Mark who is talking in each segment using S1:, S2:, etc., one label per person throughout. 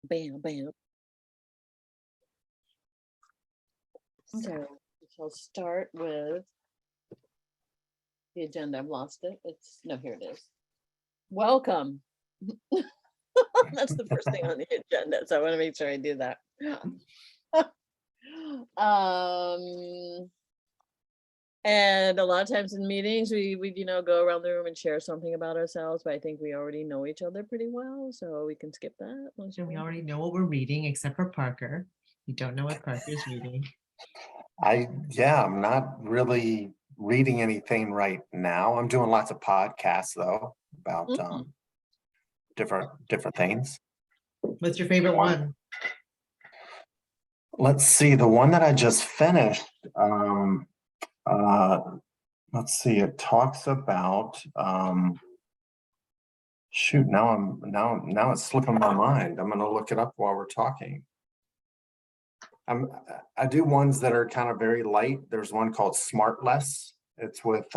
S1: Bam, bam.
S2: Okay.
S1: So I'll start with the agenda. I've lost it. No, here it is. Welcome. That's the first thing on the agenda. So I want to make sure I do that. And a lot of times in meetings, we go around the room and share something about ourselves, but I think we already know each other pretty well, so we can skip that.
S2: So we already know what we're reading, except for Parker. You don't know what Parker's reading.
S3: I'm not really reading anything right now. I'm doing lots of podcasts though about different things.
S2: What's your favorite one?
S3: Let's see, the one that I just finished. Let's see, it talks about shoot, now it's slipping my mind. I'm gonna look it up while we're talking. I do ones that are kind of very light. There's one called Smart Less. It's with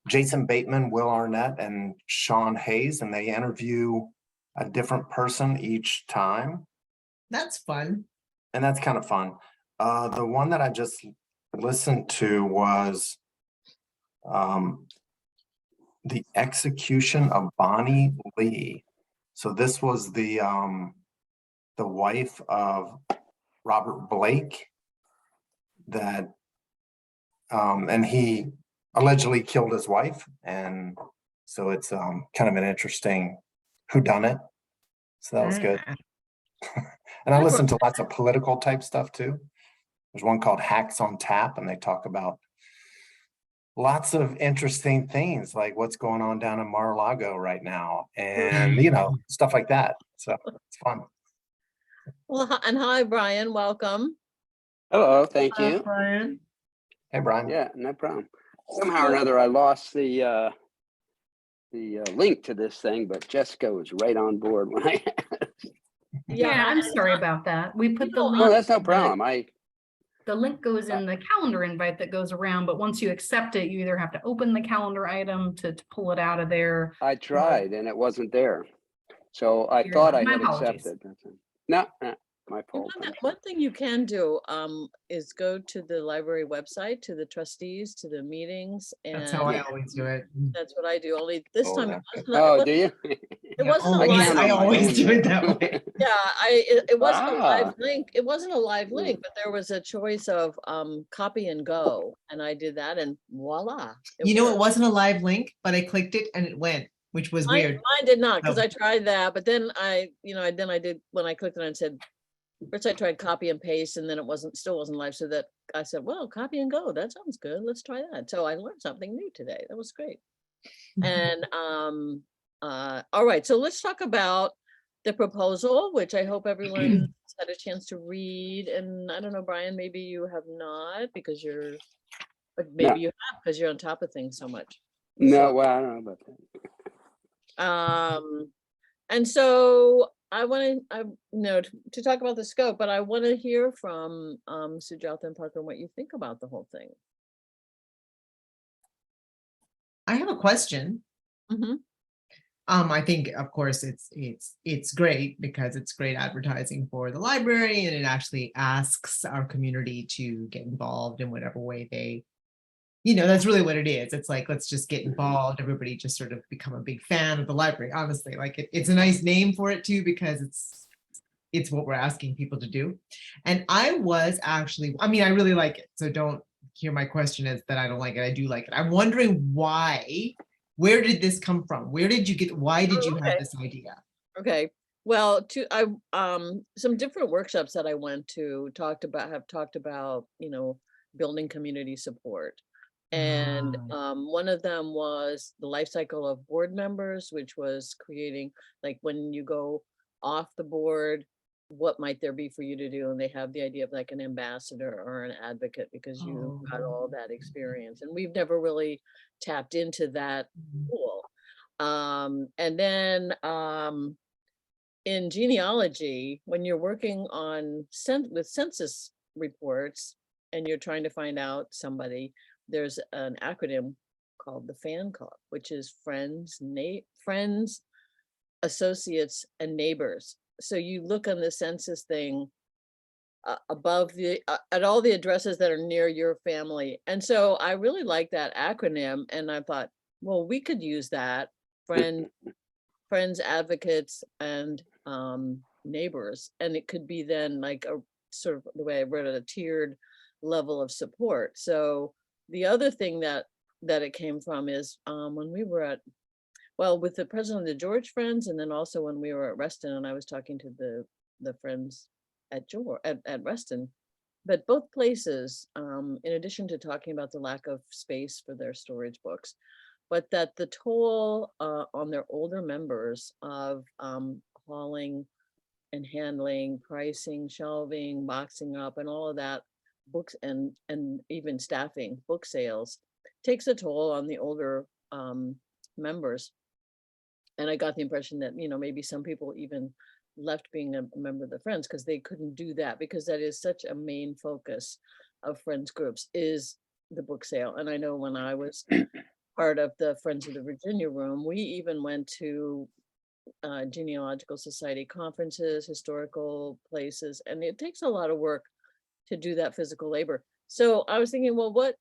S3: Jason Bateman, Will Arnett, and Sean Hayes, and they interview a different person each time.
S2: That's fun.
S3: And that's kind of fun. The one that I just listened to was The Execution of Bonnie Lee. So this was the wife of Robert Blake that and he allegedly killed his wife, and so it's kind of an interesting whodunit. So that was good. And I listen to lots of political type stuff too. There's one called Hacks on Tap, and they talk about lots of interesting things like what's going on down in Mar-a-Lago right now, and stuff like that. So it's fun.
S1: Well, and hi, Brian. Welcome.
S4: Hello, thank you.
S2: Brian.
S3: Hey, Brian.
S4: Yeah, no problem. Somehow or another, I lost the link to this thing, but Jessica was right on board when I asked.
S5: Yeah, I'm sorry about that. We put the link.
S4: No, that's no problem.
S5: The link goes in the calendar invite that goes around, but once you accept it, you either have to open the calendar item to pull it out of there.
S4: I tried and it wasn't there. So I thought I had accepted. No, my fault.
S1: One thing you can do is go to the library website, to the trustees, to the meetings, and
S2: that's how I always do it.
S1: That's what I do. Only this time.
S4: Oh, do you?
S1: It wasn't a live.
S2: I always do it that way.
S1: Yeah, it wasn't a live link. It wasn't a live link, but there was a choice of copy and go, and I did that, and voila.
S2: It wasn't a live link, but I clicked it and it went, which was weird.
S1: Mine did not, because I tried that, but then I did, when I clicked it and said, first I tried copy and paste, and then it still wasn't live. So that I said, well, copy and go, that sounds good. Let's try that. So I learned something new today. That was great. And all right, so let's talk about the proposal, which I hope everyone had a chance to read. And I don't know, Brian, maybe you have not, because you have, because you're on top of things so much.
S4: No, well, I don't know about
S1: that. And so I want to talk about the scope, but I want to hear from Sujatha and Parker what you think about the whole thing.
S2: I have a question.
S1: Mm-hmm.
S2: I think, of course, it's great because it's great advertising for the library, and it actually asks our community to get involved in whatever way they, that's really what it is. It's like, let's just get involved. Everybody just sort of become a big fan of the library. Honestly, like it's a nice name for it too, because it's what we're asking people to do. And I really like it. So don't hear my question as that I don't like it. I do like it. I'm wondering why. Where did this come from? Why did you have this idea?
S1: Okay. Well, some different workshops that I went to have talked about, building community support. And one of them was the life cycle of board members, which was creating, like, when you go off the board, what might there be for you to do? And they have the idea of like an ambassador or an advocate, because you got all that experience. And we've never really tapped into that pool. And then in genealogy, when you're working on with census reports and you're trying to find out somebody, there's an acronym called the FAN Club, which is friends, associates, and neighbors. so you look on the census thing above at all the addresses that are near your family. And so I really like that acronym, and I thought, well, we could use that, friends, advocates, and neighbors. And it could be then like a sort of the way I wrote it, a tiered level of support. So the other thing that it came from is when we were at, well, with the president of the George Friends, and then also when we were at Reston, and I was talking to the friends at Reston, but both places, in addition to talking about the lack of space for their storage books, but that the toll on their older members of hauling and handling, pricing, shelving, boxing up, and all of that, books and even staffing book sales, takes a toll on the older members. And I got the impression that, you know, maybe some people even left being a member of the Friends because they couldn't do that, because that is such a main focus of Friends groups, is the book sale. And I know when I was part of the Friends of the Virginia Room, we even went to genealogical society conferences, historical places, and it takes a lot of work to do that physical labor. So I was thinking, well, what,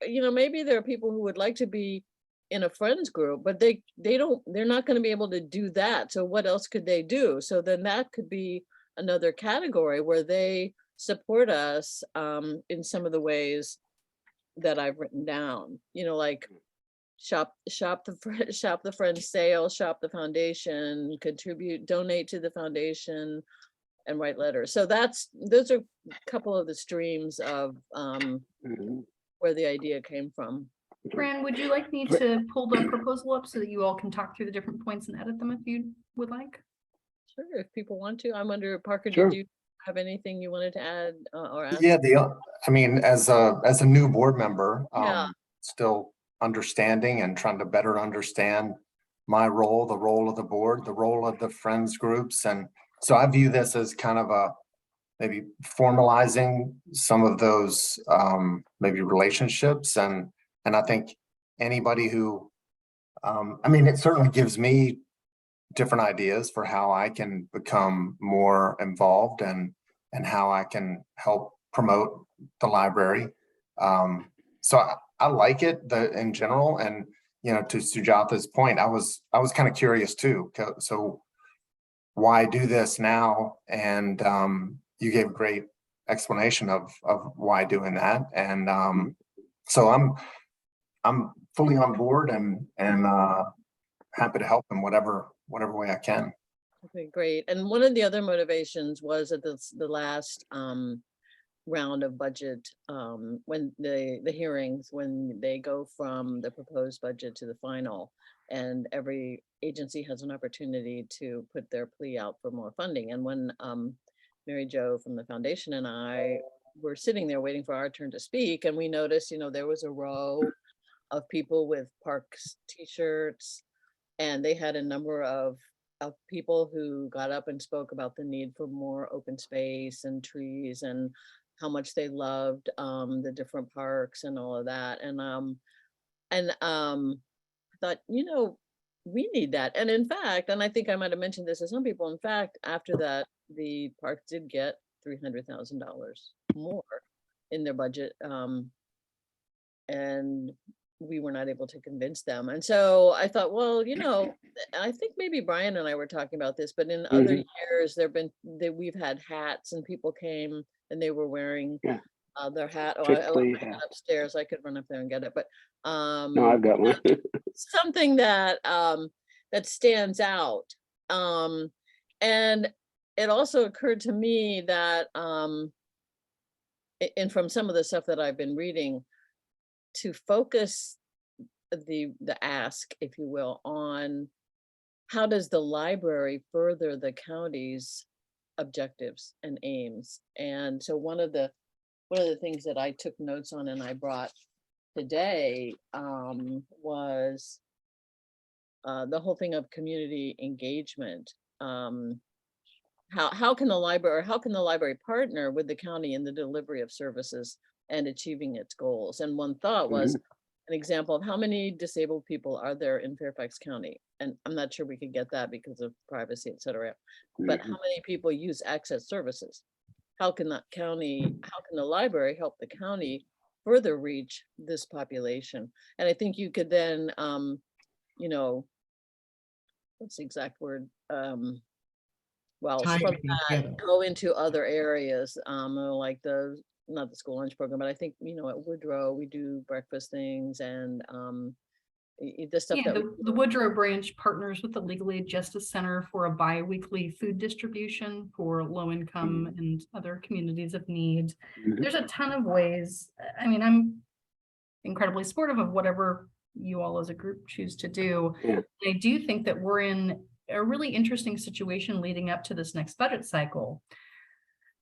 S1: you know, maybe there are people who would like to be in a Friends group, but they're not going to be able to do that. So what else could they do? So then that could be another category where they support us in some of the ways that I've written down, you know, like shop the Friends sale, shop the foundation, contribute, donate to the foundation, and write letters. So those are a couple of the streams of where the idea came from.
S5: Fran, would you like me to pull the proposal up so that you all can talk through the different points and edit them if you would like?
S1: Sure, if people want to. I'm under, Parker,
S4: Sure.
S1: did you have anything you wanted to add or ask?
S3: Yeah, I mean, as a new board member,
S1: Yeah.
S3: still understanding and trying to better understand my role, the role of the board, the role of the Friends groups. And so I view this as kind of maybe formalizing some of those maybe relationships. And I think anybody who, I mean, it certainly gives me different ideas for how I can become more involved and how I can help promote the library. So I like it in general. And, you know, to Sujatha's point, I was kind of curious too. So why do this now? And you gave a great explanation of why doing that. And so I'm fully on board and happy to help in whatever way I can.
S1: Okay, great. And one of the other motivations was at the last round of budget, when the hearings, when they go from the proposed budget to the final, and every agency has an opportunity to put their plea out for more funding. And when Mary Jo from the foundation and I were sitting there waiting for our turn to speak, and we noticed, you know, there was a row of people with parks t-shirts, and they had a number of people who got up and spoke about the need for more open space and trees and how much they loved the different parks and all of that. And I thought, you know, we need that. And in fact, and I think I might have mentioned this to some people, in fact, after that, the park did get $300,000 more in their budget. And we were not able to convince them. And so I thought, well, you know, I think maybe Brian and I were talking about this, but in other years we've had hats, and people came and they were wearing their hat. Oh, I left my hat upstairs. I could run up there and get it, but
S4: No, I've got one.
S1: something that that stands out. And it also occurred to me that and from some of the stuff that I've been reading, to focus the ask, if you will, on how does the library further the county's objectives and aims. And so one of the things that I took notes on and I brought today was the whole thing of community engagement. How can the library partner with the county in the delivery of services and achieving its goals? And one thought was an example of how many disabled people are there in Fairfax County, and I'm not sure we could get that because of privacy, et cetera. But how many people use access services? How can how can the library help the county further reach this population? And I think you could then, you know, what's the exact word? Well,
S2: Tie
S1: from
S2: everything
S1: that,
S2: together.
S1: go into other areas, like not the school lunch program, but I think, you know, at Woodrow, we do breakfast things and the stuff
S5: Yeah,
S1: that
S5: the Woodrow branch partners with the Legal Aid Justice Center for a bi-weekly food distribution for low-income and other communities of need. There's a ton of ways. I mean, I'm incredibly supportive of whatever you all as a group choose to do.
S4: Yeah.
S5: I do think that we're in a really interesting situation leading up to this next budget cycle,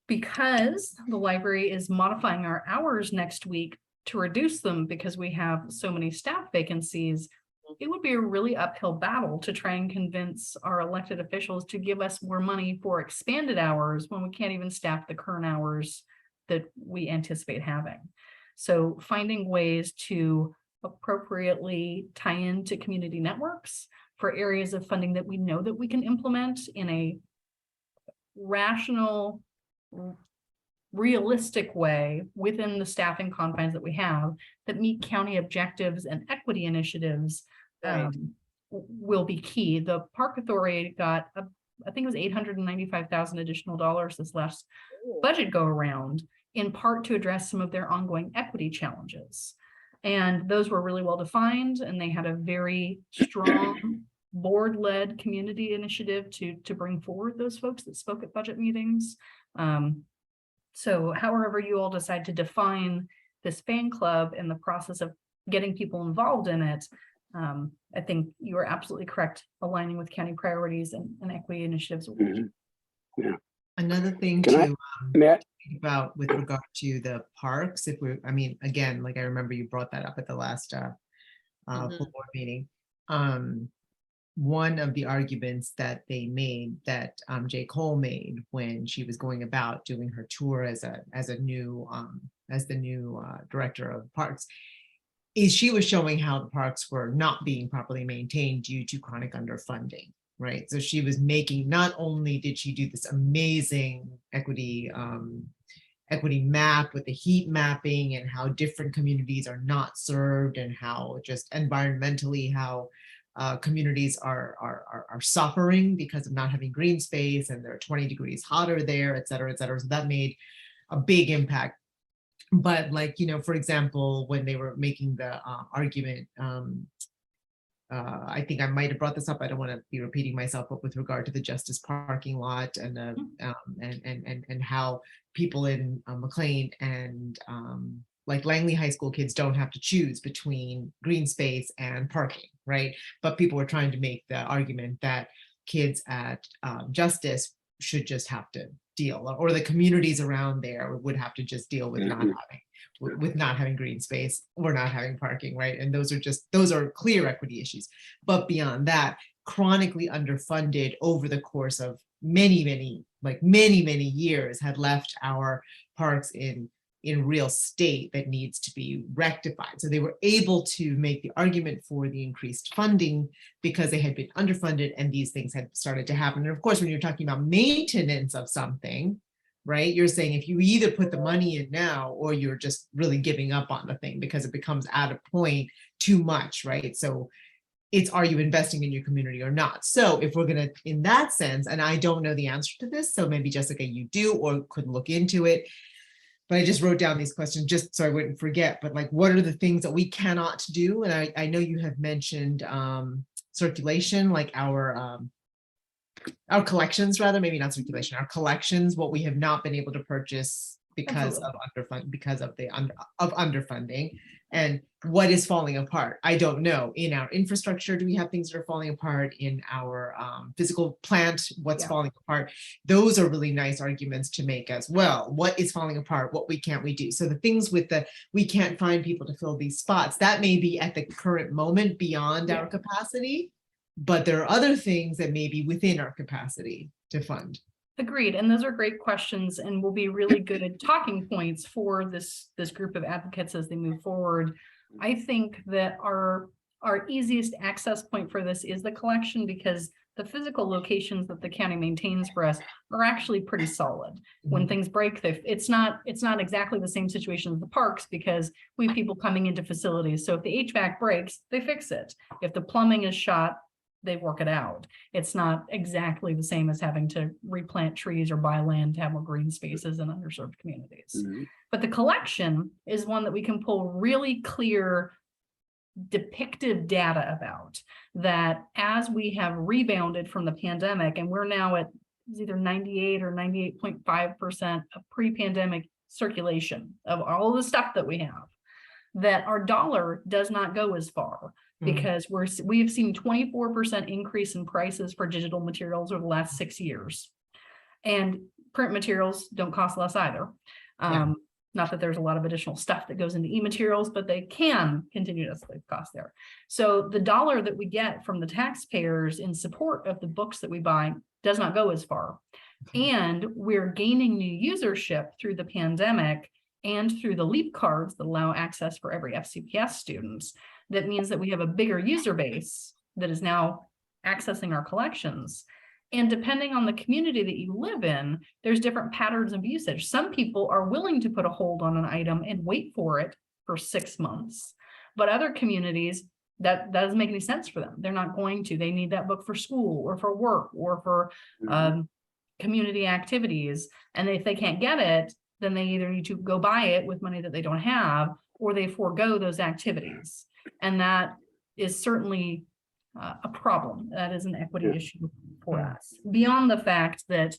S5: because the library is modifying our hours next week to reduce them because we have so many staff vacancies. It would be a really uphill battle to try and convince our elected officials to give us more money for expanded hours when we can't even staff the current hours that we anticipate having. So finding ways to appropriately tie into community networks for areas of funding that we know that we can implement in a rational, realistic way within the staffing confines that we have that meet county objectives and equity initiatives,
S1: Right.
S5: will be key. The Park Authority got, I think it was $895,000 additional dollars this last budget go around, in part to address some of their ongoing equity challenges. And those were really well defined, and they had a very strong board-led community initiative to bring forward those folks that spoke at budget meetings. So however you all decide to define this fan club and the process of getting people involved in it, I think you are absolutely correct, aligning with county priorities and equity initiatives.
S2: Another thing
S4: Can I-
S2: to
S4: May I-
S2: think about with regard to the parks, if we, I mean, again, like I remember you brought that up at the last full board meeting. One of the arguments that they made, that J. Cole made when she was going about doing her tour as the new director of parks, is she was showing how the parks were not being properly maintained due to chronic underfunding, right? So she was making, not only did she do this amazing equity map with the heat mapping and how different communities are not served, and how just environmentally how communities are suffering because of not having green space, and they're 20 degrees hotter there, et cetera, et cetera. So that made a big impact. But like, you know, for example, when they were making the argument, I think I might have brought this up, I don't want to be repeating myself, but with regard to the Justice parking lot and and how people in McLean and like Langley High School kids don't have to choose between green space and parking, right? But people were trying to make the argument that kids at Justice should just have to deal, or the communities around there would have to just deal with not having green space or not having parking, right? And those are clear equity issues. But beyond that, chronically underfunded over the course of many years had left our parks in real state that needs to be rectified. So they were able to make the argument for the increased funding because they had been underfunded and these things had started to happen. And of course, when you're talking about maintenance of something, right, you're saying if you either put the money in now or you're just really giving up on the thing because it becomes at a point too much, right? So it's, are you investing in your community or not? So if we're gonna, in that sense, and I don't know the answer to this, so maybe Jessica, you do or could look into it, but I just wrote down these questions just so I wouldn't forget, but like, what are the things that we cannot do? And I know you have mentioned circulation, like our collections, rather, maybe not circulation, our collections, what we have not been able to purchase because of underfunding, and what is falling apart. I don't know. In our infrastructure, do we have things that are falling apart? In our physical plant, what's falling apart? Those are really nice arguments to make as well. What is falling apart? What can't we do? So the things with the, we can't find people to fill these spots, that may be at the current moment beyond our capacity, but there are other things that may be within our capacity to fund.
S5: Agreed. And those are great questions and will be really good talking points for this group of advocates as they move forward. I think that our our easiest access point for this is the collection, because the physical locations that the county maintains for us are actually pretty solid. When things break, it's not exactly the same situation as the parks, because we have people coming into facilities. So if the HVAC breaks, they fix it. If the plumbing is shot, they work it out. It's not exactly the same as having to replant trees or buy land to have more green spaces in underserved communities. But the collection is one that we can pull really clear depictive data about, that as we have rebounded from the pandemic, and we're now at either 98 or 98.5% of pre-pandemic circulation of all the stuff that we have, that our dollar does not go as far, because we've seen 24% increase in prices for digital materials over the last 6 years. And print materials don't cost less either. Not that there's a lot of additional stuff that goes into e-materials, but they can continue to cost there. So the dollar that we get from the taxpayers in support of the books that we buy does not go as far. And we're gaining new usership through the pandemic and through the LEAP cards that allow access for every FCPS student. That means that we have a bigger user base that is now accessing our collections. And depending on the community that you live in, there's different patterns of usage. Some people are willing to put a hold on an item and wait for it for 6 months. But other communities, that doesn't make any sense for them. They're not going to. They need that book for school or for work or for community activities. And if they can't get it, then they either need to go buy it with money that they don't have, or they forego those activities. And that is certainly a problem. That is an equity issue for us. Beyond the fact that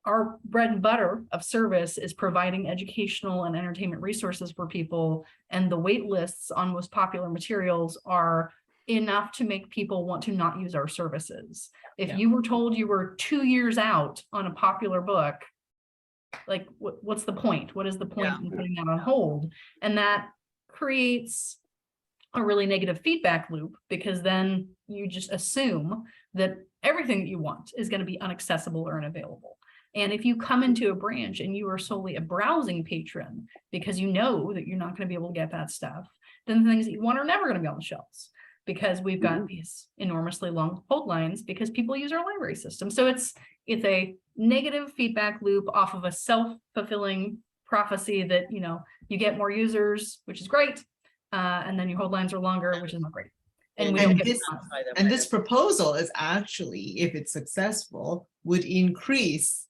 S5: our bread and butter of service is providing educational and entertainment resources for people, and the wait lists on most popular materials are enough to make people want to not use our services. If you were told you were 2 years out on a popular book, like what's the point? What is the point in putting that on hold? And that creates a really negative feedback loop, because then you just assume that everything that you want is going to be inaccessible or unavailable. And if you come into a branch and you are solely a browsing patron because you know that you're not going to be able to get that stuff, then the things that you want are never going to be on the shelves, because we've got these enormously long hold lines because people use our library system. So it's a negative feedback loop off of a self-fulfilling prophecy that, you know, you get more users, which is great. And then your hold lines are longer, which is not great. And we don't get
S2: this proposal is actually, if it's successful, would increase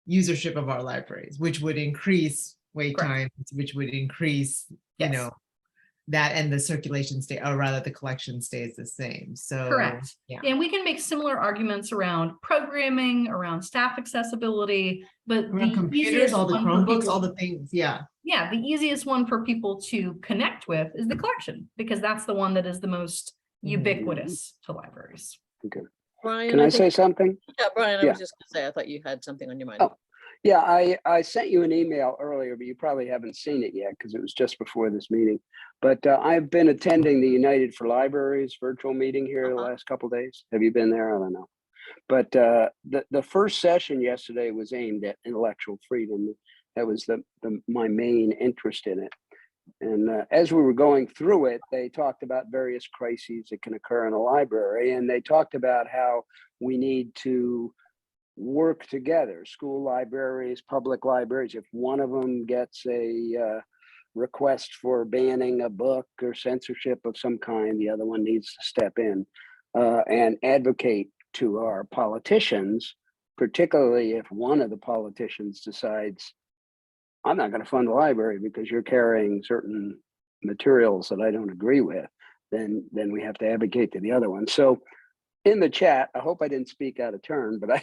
S2: usership of our libraries, which would increase wait times, which would increase, you know, that, and the circulation stay, or rather the collection stays the same. So
S5: correct. And we can make similar arguments around programming, around staff accessibility, but
S2: around
S5: the
S2: computers, all the Chromebooks, all the things. Yeah,
S5: the easiest one for people to connect with is the collection, because that's the one that is the most ubiquitous to libraries.
S4: Okay.
S1: Brian,
S4: Can I say something?
S1: Yeah, Brian, I was just gonna say, I thought you had something on your mind.
S4: Oh, yeah, I sent you an email earlier, but you probably haven't seen it yet because it was just before this meeting. But I've been attending the United for Libraries virtual meeting here the last couple of days. Have you been there? I don't know. But the first session yesterday was aimed at intellectual freedom. That was my main interest in it. And as we were going through it, they talked about various crises that can occur in a library. And they talked about how we need to work together, school libraries, public libraries. If one of them gets a request for banning a book or censorship of some kind, the other one needs to step in and advocate to our politicians, particularly if one of the politicians decides, I'm not going to fund the library because you're carrying certain materials that I don't agree with, then we have to advocate to the other one. So in the chat, I hope I didn't speak out of turn, but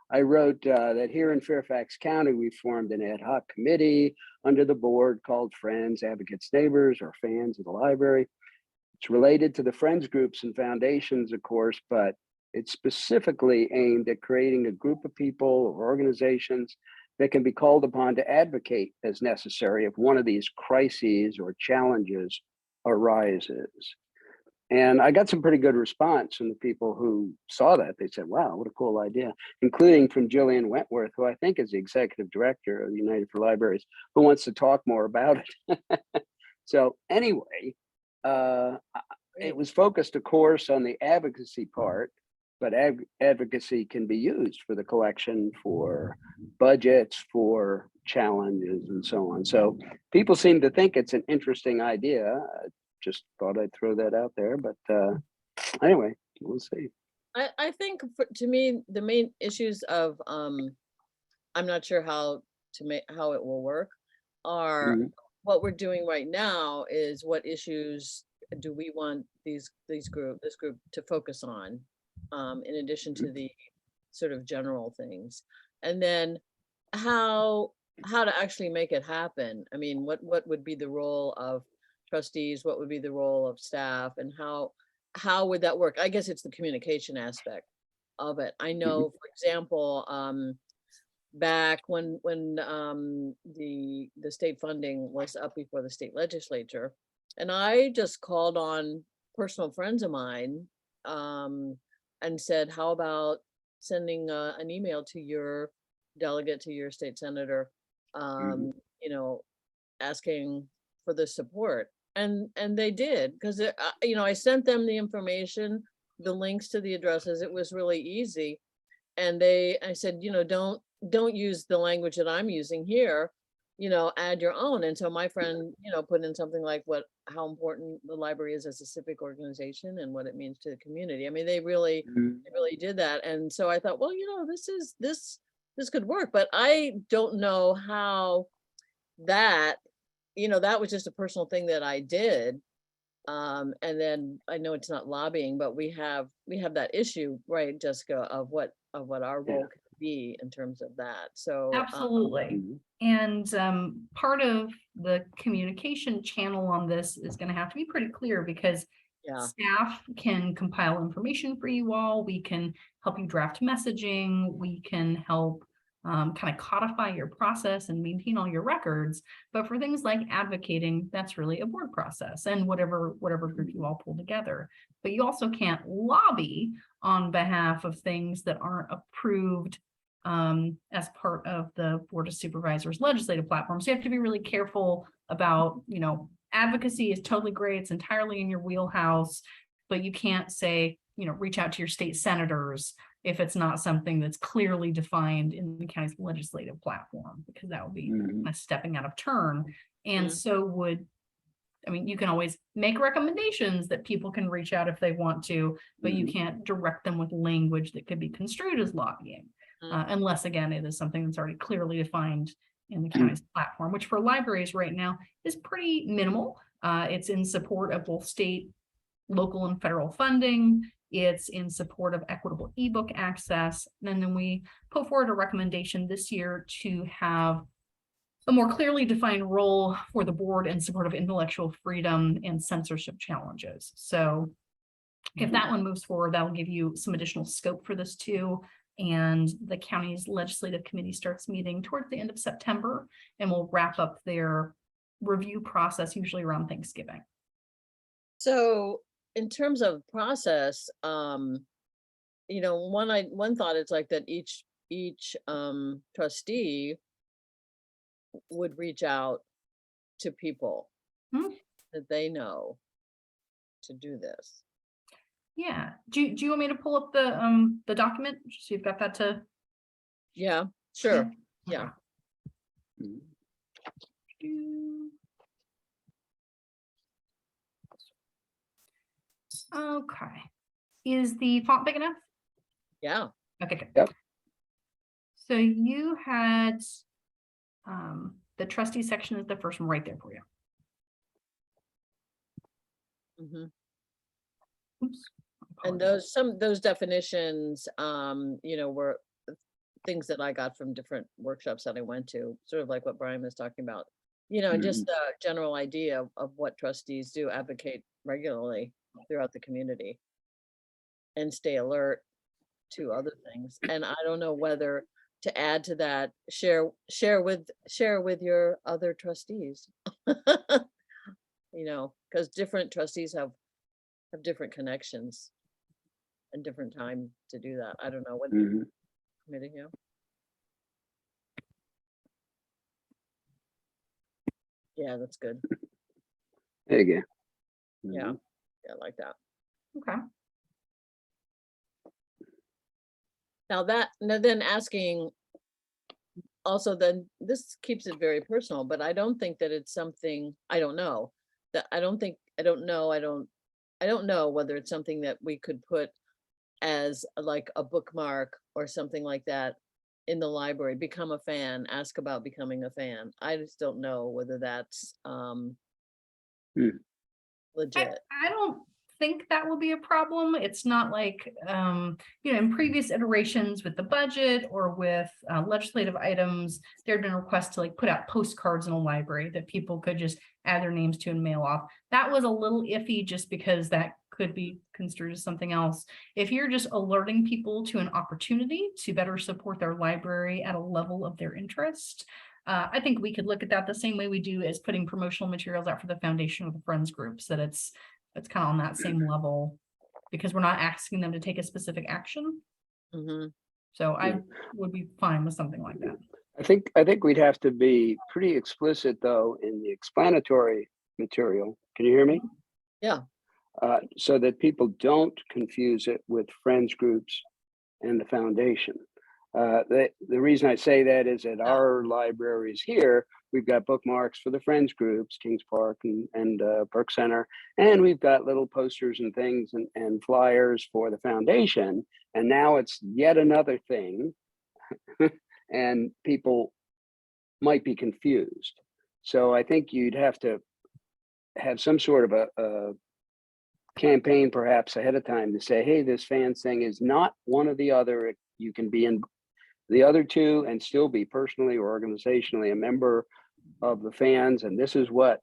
S4: I wrote that here in Fairfax County, we formed an ad hoc committee under the board called Friends, Advocates, Neighbors, or Fans of the Library. It's related to the Friends groups and foundations, of course, but it's specifically aimed at creating a group of people or organizations that can be called upon to advocate as necessary if one of these crises or challenges arises. And I got some pretty good response from the people who saw that. They said, wow, what a cool idea, including from Jillian Wentworth, who I think is the executive director of the United for Libraries, who wants to talk more about it. So anyway, it was focused, of course, on the advocacy part, but advocacy can be used for the collection, for budgets, for challenges, and so on. So people seem to think it's an interesting idea. I just thought I'd throw that out there, but anyway, we'll see.
S1: I think to me, the main issues of, I'm not sure how it will work, are
S4: Mhm.
S1: what we're doing right now is what issues do we want this group to focus on, in addition to the sort of general things, and then how to actually make it happen. I mean, what would be the role of trustees? What would be the role of staff, and how would that work? I guess it's the communication aspect of it. I know, for example, back when the state funding was up before the state legislature, and I just called on personal friends of mine, and said, how about sending an email to your delegate, to your state senator, you know, asking for the support, and they did, because you know, I sent them the information, the links to the addresses. It was really easy, and I said, you know, don't use the language that I'm using here, you know, add your own. And so my friend, you know, put in something like how important the library is as a civic organization and what it means to the community. I mean, they really did that. And so I thought, well, you know, this could work, but I don't know how that, you know, that was just a personal thing that I did. And then I know it's not lobbying, but we have that issue, right, Jessica, of what our
S4: Yeah.
S1: role could be in terms of that. So
S5: Absolutely. And part of the communication channel on this is going to have to be pretty clear, because
S1: yeah,
S5: staff can compile information for you all. We can help you draft messaging. We can help kind of codify your process and maintain all your records. But for things like advocating, that's really a board process, and whatever group you all pull together. But you also can't lobby on behalf of things that aren't approved as part of the Board of Supervisors legislative platform. So you have to be really careful about, you know, advocacy is totally great. It's entirely in your wheelhouse, but you can't say, you know, reach out to your state senators if it's not something that's clearly defined in the county's legislative platform, because that would be kind of stepping out of turn. And so I mean, you can always make recommendations that people can reach out if they want to, but you can't direct them with language that could be construed as lobbying. Unless, again, it is something that's already clearly defined in the county's platform, which for libraries right now is pretty minimal. It's in support of both state, local, and federal funding. It's in support of equitable ebook access. And then we put forward a recommendation this year to have a more clearly defined role for the board in support of intellectual freedom and censorship challenges. So if that one moves forward, that'll give you some additional scope for this too. And the county's legislative committee starts meeting towards the end of September, and will wrap up their review process usually around Thanksgiving.
S1: so in terms of process, you know, one thought is like that each trustee would reach out to people that they know to do this.
S5: Yeah. Do you want me to pull up the document so you've got that to?
S1: Yeah, sure. Yeah.
S5: Okay. Is the font big enough?
S1: Yeah.
S5: Okay, good.
S4: Yep.
S5: So you had the trustee section is the first one right there for you. Oops.
S1: And those definitions, you know, were things that I got from different workshops that I went to, sort of like what Brian was talking about, you know, and just the general idea of what trustees do, advocate regularly throughout the community and stay alert to other things. And I don't know whether to add to that, share with your other trustees, you know, because different trustees have different connections and different time to do that. I don't know what committee here. Yeah, that's good.
S4: There you go.
S1: Yeah, yeah, I like that.
S5: Okay.
S1: Now then asking, also then, this keeps it very personal, but I don't think that it's something, I don't know. That I don't think, I don't know whether it's something that we could put as like a bookmark or something like that in the library. Become a fan, ask about becoming a fan. I just don't know whether that's
S4: Hmm.
S1: legit.
S5: I don't think that will be a problem. It's not like, in previous iterations with the budget or with legislative items, there had been requests to like put out postcards in a library that people could just add their names to and mail off. That was a little iffy just because that could be construed as something else. If you're just alerting people to an opportunity to better support their library at a level of their interest, I think we could look at that the same way we do as putting promotional materials out for the foundation or the friends groups, that it's kind of on that same level, because we're not asking them to take a specific action.
S1: Mhm.
S5: So I
S4: Yeah.
S5: would be fine with something like that.
S4: I think we'd have to be pretty explicit though in the explanatory material. Can you hear me?
S1: Yeah.
S4: So that people don't confuse it with friends groups and the foundation. The reason I say that is at our libraries here, we've got bookmarks for the friends groups, Kings Park and Burke Center, and we've got little posters and things and flyers for the foundation. And now it's yet another thing, and people might be confused. So I think you'd have to have some sort of a campaign perhaps ahead of time to say, hey, this fans thing is not one or the other. You can be in the other two and still be personally or organizationally a member of the fans, and this is what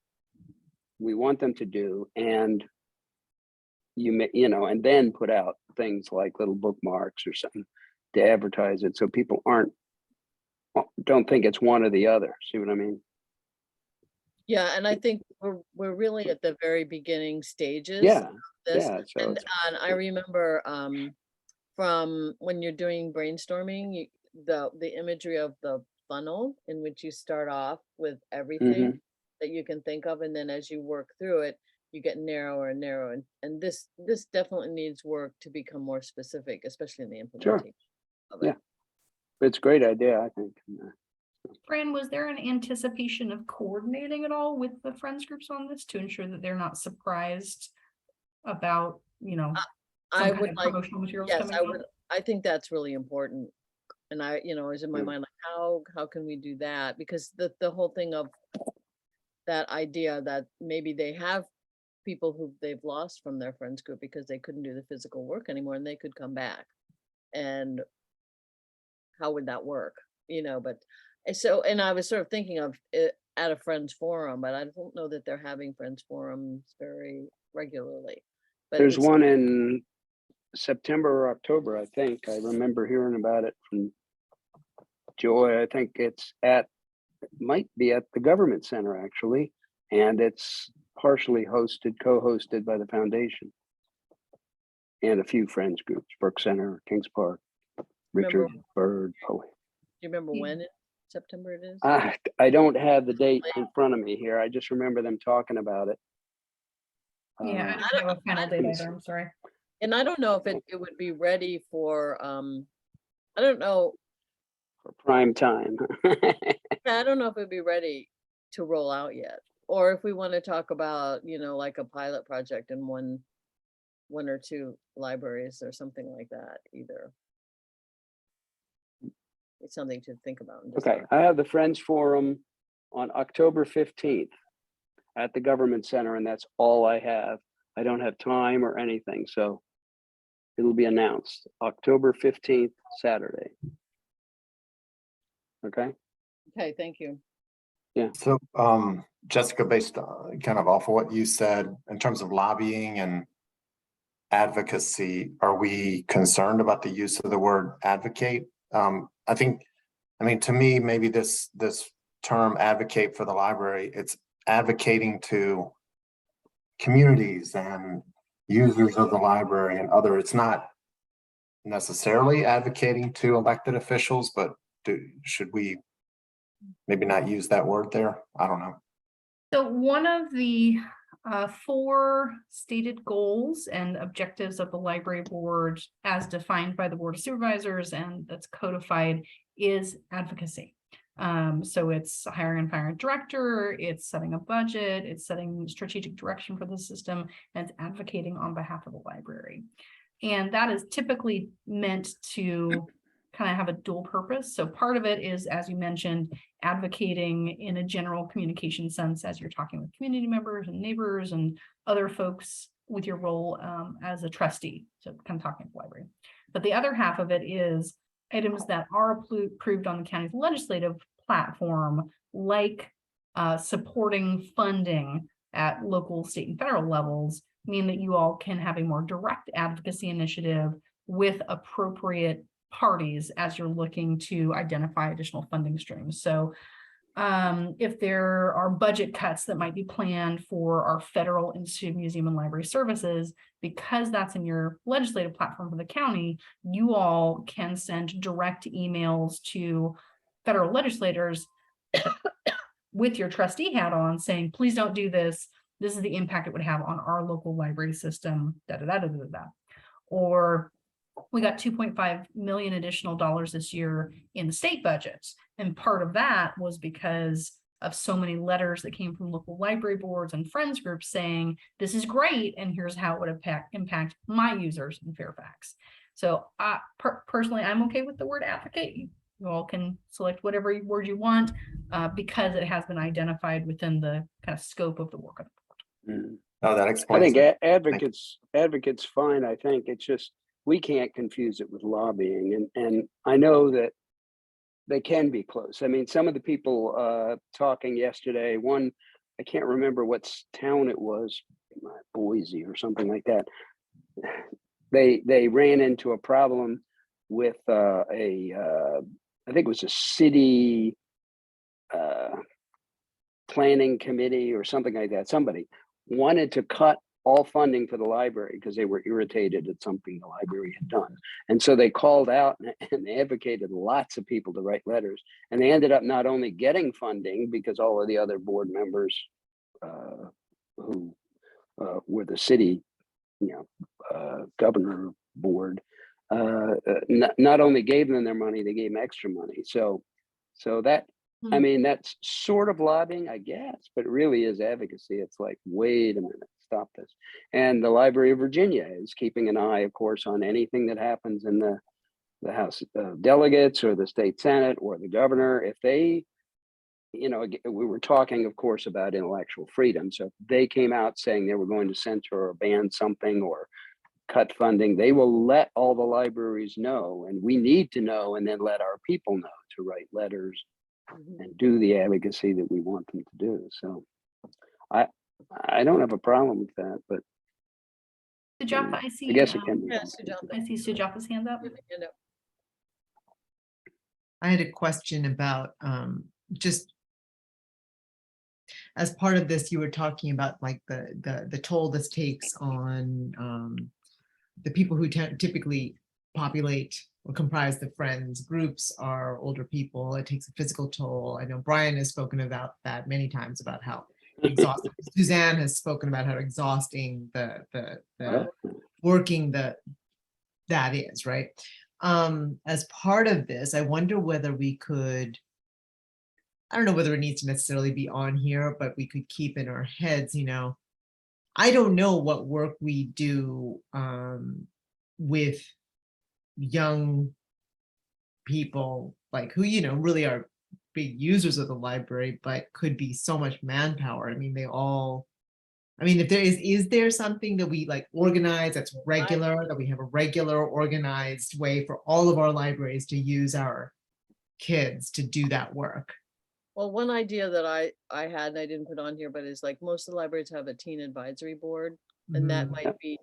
S4: we want them to do. And you may, and then put out things like little bookmarks or something to advertise it, so people don't think it's one or the other. See what I mean?
S1: Yeah, and I think we're really at the very beginning stages
S4: Yeah,
S1: of this.
S4: yeah. So
S1: And I remember from when you're doing brainstorming, the imagery of the funnel in which you start off with everything that you can think of, and then as you work through it, you get narrower and narrower. And this definitely needs work to become more specific, especially in the implementation of it.
S4: Yeah, it's a great idea, I think.
S5: Fran, was there an anticipation of coordinating at all with the friends groups on this to ensure that they're not surprised about, some
S1: I
S5: kind
S1: would
S5: of
S1: like,
S5: promotional materials
S1: yes,
S5: coming
S1: I
S5: out?
S1: would. I think that's really important. And I, is in my
S4: Yeah.
S1: mind, like, how can we do that? Because the whole thing of that idea that maybe they have people who they've lost from their friends group because they couldn't do the physical work anymore, and they could come back. And how would that work? But and I was sort of thinking of it at a friends forum, but I don't know that they're having friends forums very regularly. But
S4: There's
S1: it's,
S4: one in September or October, I think. I remember hearing about it from Joy. I think might be at the government center actually, and it's partially co-hosted by the foundation and a few friends groups, Burke Center, Kings Park, Richard Bird, Poet.
S1: do you remember when in September it is?
S4: I don't have the date in front of me here. I just remember them talking about it.
S5: Yeah, I don't have a final date either, I'm sorry.
S1: And I don't know if it would be ready for, I don't know.
S4: For prime time.
S1: I don't know if it'd be ready to roll out yet, or if we want to talk about, like a pilot project in one or two libraries or something like that either. It's something to think about. And
S4: Okay,
S1: decide.
S4: I have the Friends Forum on October 15th at the government center, and that's all I have. I don't have time or anything, so it'll be announced October 15th, Saturday. Okay.
S1: Okay, thank you.
S4: Yeah.
S3: So, Jessica, based kind of off of what you said in terms of lobbying and advocacy, are we concerned about the use of the word advocate? To me, maybe this term advocate for the library, it's advocating to communities and users of the library and other. It's not necessarily advocating to elected officials, but should we maybe not use that word there? I don't know.
S5: So one of the 4 stated goals and objectives of the library board as defined by the Board of Supervisors and that's codified is advocacy. So it's hiring and firing a director, it's setting a budget, it's setting strategic direction for the system, and it's advocating on behalf of the library. And that is typically meant to kind of have a dual purpose. So part of it is, as you mentioned, advocating in a general communication sense as you're talking with community members and neighbors and other folks with your role as a trustee. So kind of talking to the library. But the other half of it is items that are approved on the county's legislative platform, like supporting funding at local, state, and federal levels, mean that you all can have a more direct advocacy initiative with appropriate parties as you're looking to identify additional funding streams. So if there are budget cuts that might be planned for our federal Institute of Museum and Library Services, because that's in your legislative platform for the county, you all can send direct emails to federal legislators with your trustee hat on saying, please don't do this. This is the impact it would have on our local library system, da da da da da da. Or we got 2.5 million additional dollars this year in the state budgets. And part of that was because of so many letters that came from local library boards and friends groups saying, this is great, and here's how it would impact my users in Fairfax. So personally, I'm okay with the word advocate. You all can select whatever word you want because it has been identified within the kind of scope of the work of the board.
S3: No, that
S4: I
S3: explains
S4: think
S3: it.
S4: advocate's fine. I think it's just, we can't confuse it with lobbying. And I know that they can be close. I mean, some of the people talking yesterday, one, I can't remember what town it was, Boise or something like that. They ran into a problem with I think it was a city planning committee or something like that. Somebody wanted to cut all funding for the library because they were irritated at something the library had done. And so they called out and advocated lots of people to write letters. And they ended up not only getting funding because all of the other board members who were the city, governor board, not only gave them their money, they gave them extra money. So that, I mean, that's sort of lobbying, I guess, but it really is advocacy. It's like, wait a minute, stop this. And the Library of Virginia is keeping an eye, of course, on anything that happens in the House of Delegates or the state Senate or the governor. If they, we were talking, of course, about intellectual freedom. So if they came out saying they were going to censor or ban something or cut funding, they will let all the libraries know, and we need to know, and then let our people know to write letters and do the advocacy that we want them to do. So I don't have a problem with that, but
S5: Sujatha, I see.
S4: I guess it can be.
S1: Yes, Sujatha.
S5: I see Sujatha's hand up.
S2: I had a question about just as part of this, you were talking about like the toll this takes on the people who typically populate or comprise the friends groups are older people. It takes a physical toll. I know Brian has spoken about that many times about how exhausting. Suzanne has spoken about how exhausting the working that is, right? As part of this, I wonder whether we could, I don't know whether it needs to necessarily be on here, but we could keep in our heads, I don't know what work we do with young people, like who, really are big users of the library, but could be so much manpower. I mean, if there is there something that we like organize that's regular, that we have a regular organized way for all of our libraries to use our kids to do that work?
S1: Well, one idea that I had, and I didn't put on here, but is like most of the libraries have a teen advisory board, and that might be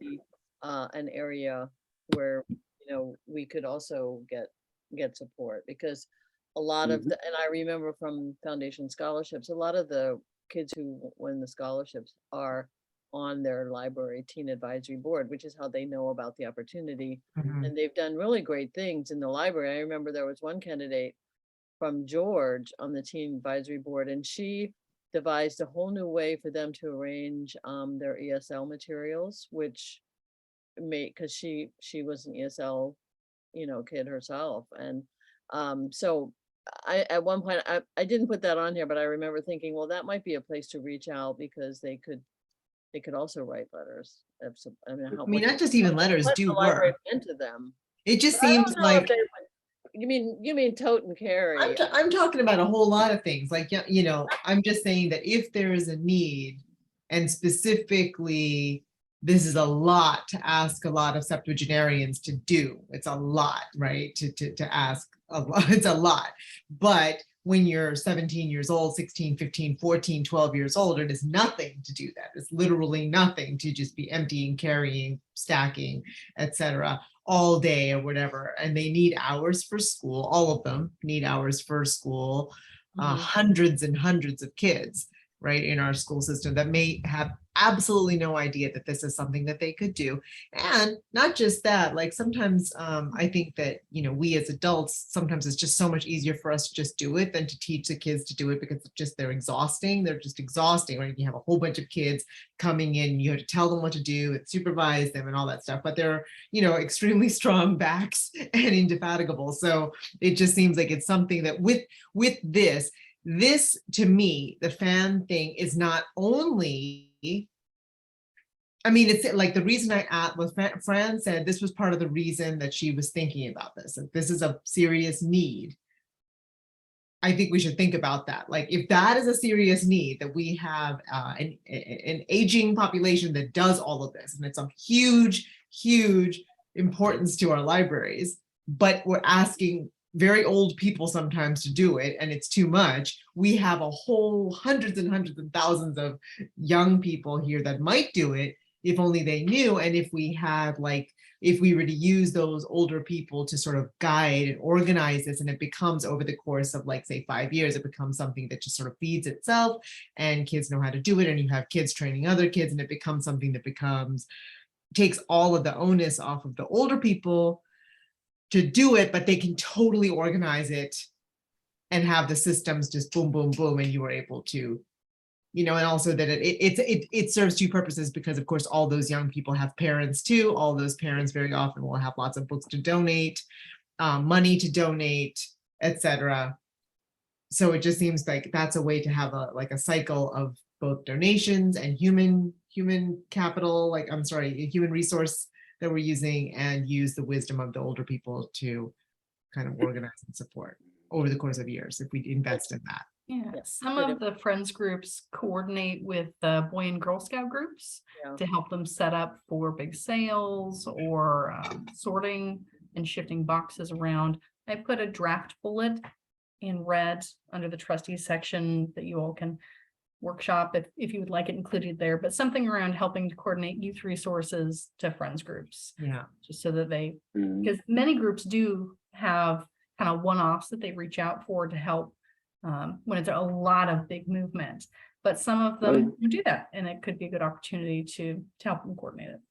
S1: an area where, we could also get support, because a lot of and I remember from foundation scholarships, a lot of the kids who win the scholarships are on their library teen advisory board, which is how they know about the opportunity. And they've done really great things in the library. I remember there was one candidate from George on the teen advisory board, and she devised a whole new way for them to arrange their ESL materials, which made, because she was an ESL, you know, kid herself. And so I, at one point, I didn't put that on here, but I remember thinking, well, that might be a place to reach out, because they could also write letters. I mean,
S2: I mean, not just even letters
S1: what
S2: do
S1: the library
S2: work.
S1: meant to them.
S2: It just
S1: But I
S2: seems
S1: don't know if
S2: like
S1: they would, you mean tote and carry.
S2: I'm talking about a whole lot of things, like, you know, I'm just saying that if there is a need, and specifically, this is a lot to ask a lot of septuagenarians to do. It's a lot, right? To ask a lot, it's a lot. But when you're 17 years old, 16, 15, 14, 12 years old, it is nothing to do that. It's literally nothing to just be emptying, carrying, stacking, etc. all day or whatever. And they need hours for school. All of them need hours for school.
S1: Mhm.
S2: Hundreds and hundreds of kids, right, in our school system that may have absolutely no idea that this is something that they could do. And not just that, like sometimes I think that, you know, we as adults, sometimes it's just so much easier for us to just do it than to teach the kids to do it, because it's just, they're exhausting. They're just exhausting, right? You have a whole bunch of kids coming in, you have to tell them what to do and supervise them and all that stuff, but they're, you know, extremely strong backs and indefatigable. So it just seems like it's something that with this to me, the fan thing is not only, I mean, it's like the reason I asked was Fran said this was part of the reason that she was thinking about this. If this is a serious need, I think we should think about that. Like, if that is a serious need, that we have an aging population that does all of this, and it's a huge, huge importance to our libraries, but we're asking very old people sometimes to do it, and it's too much. We have a whole hundreds and hundreds and thousands of young people here that might do it if only they knew. And if we had, like, if we were to use those older people to sort of guide and organize this, and it becomes over the course of, like, say 5 years, it becomes something that just sort of feeds itself and kids know how to do it, and you have kids training other kids, and it becomes something that takes all of the onus off of the older people to do it, but they can totally organize it and have the systems just boom, boom, boom, and you are able to, you know. And also that it serves two purposes, because of course all those young people have parents too. All those parents very often will have lots of books to donate, money to donate, etc. So it just seems like that's a way to have a cycle of both donations and human capital, like, I'm sorry, human resource that we're using, and use the wisdom of the older people to kind of organize and support over the course of years, if we invest in that.
S5: Yeah,
S1: Yeah,
S5: some
S1: good
S5: of the friends groups coordinate with the Boy and Girl Scout groups
S1: Yeah.
S5: to help them set up for big sales or sorting and shifting boxes around. I put a draft bullet in red under the trustee section that you all can workshop if you would like it included there, but something around helping to coordinate youth resources to friends groups,
S2: Yeah.
S5: just so that they,
S4: Mhm.
S5: because many groups do have kind of one-offs that they reach out for to help when it's a lot of big movement, but some of them do that, and it could be a good opportunity to help them coordinate it.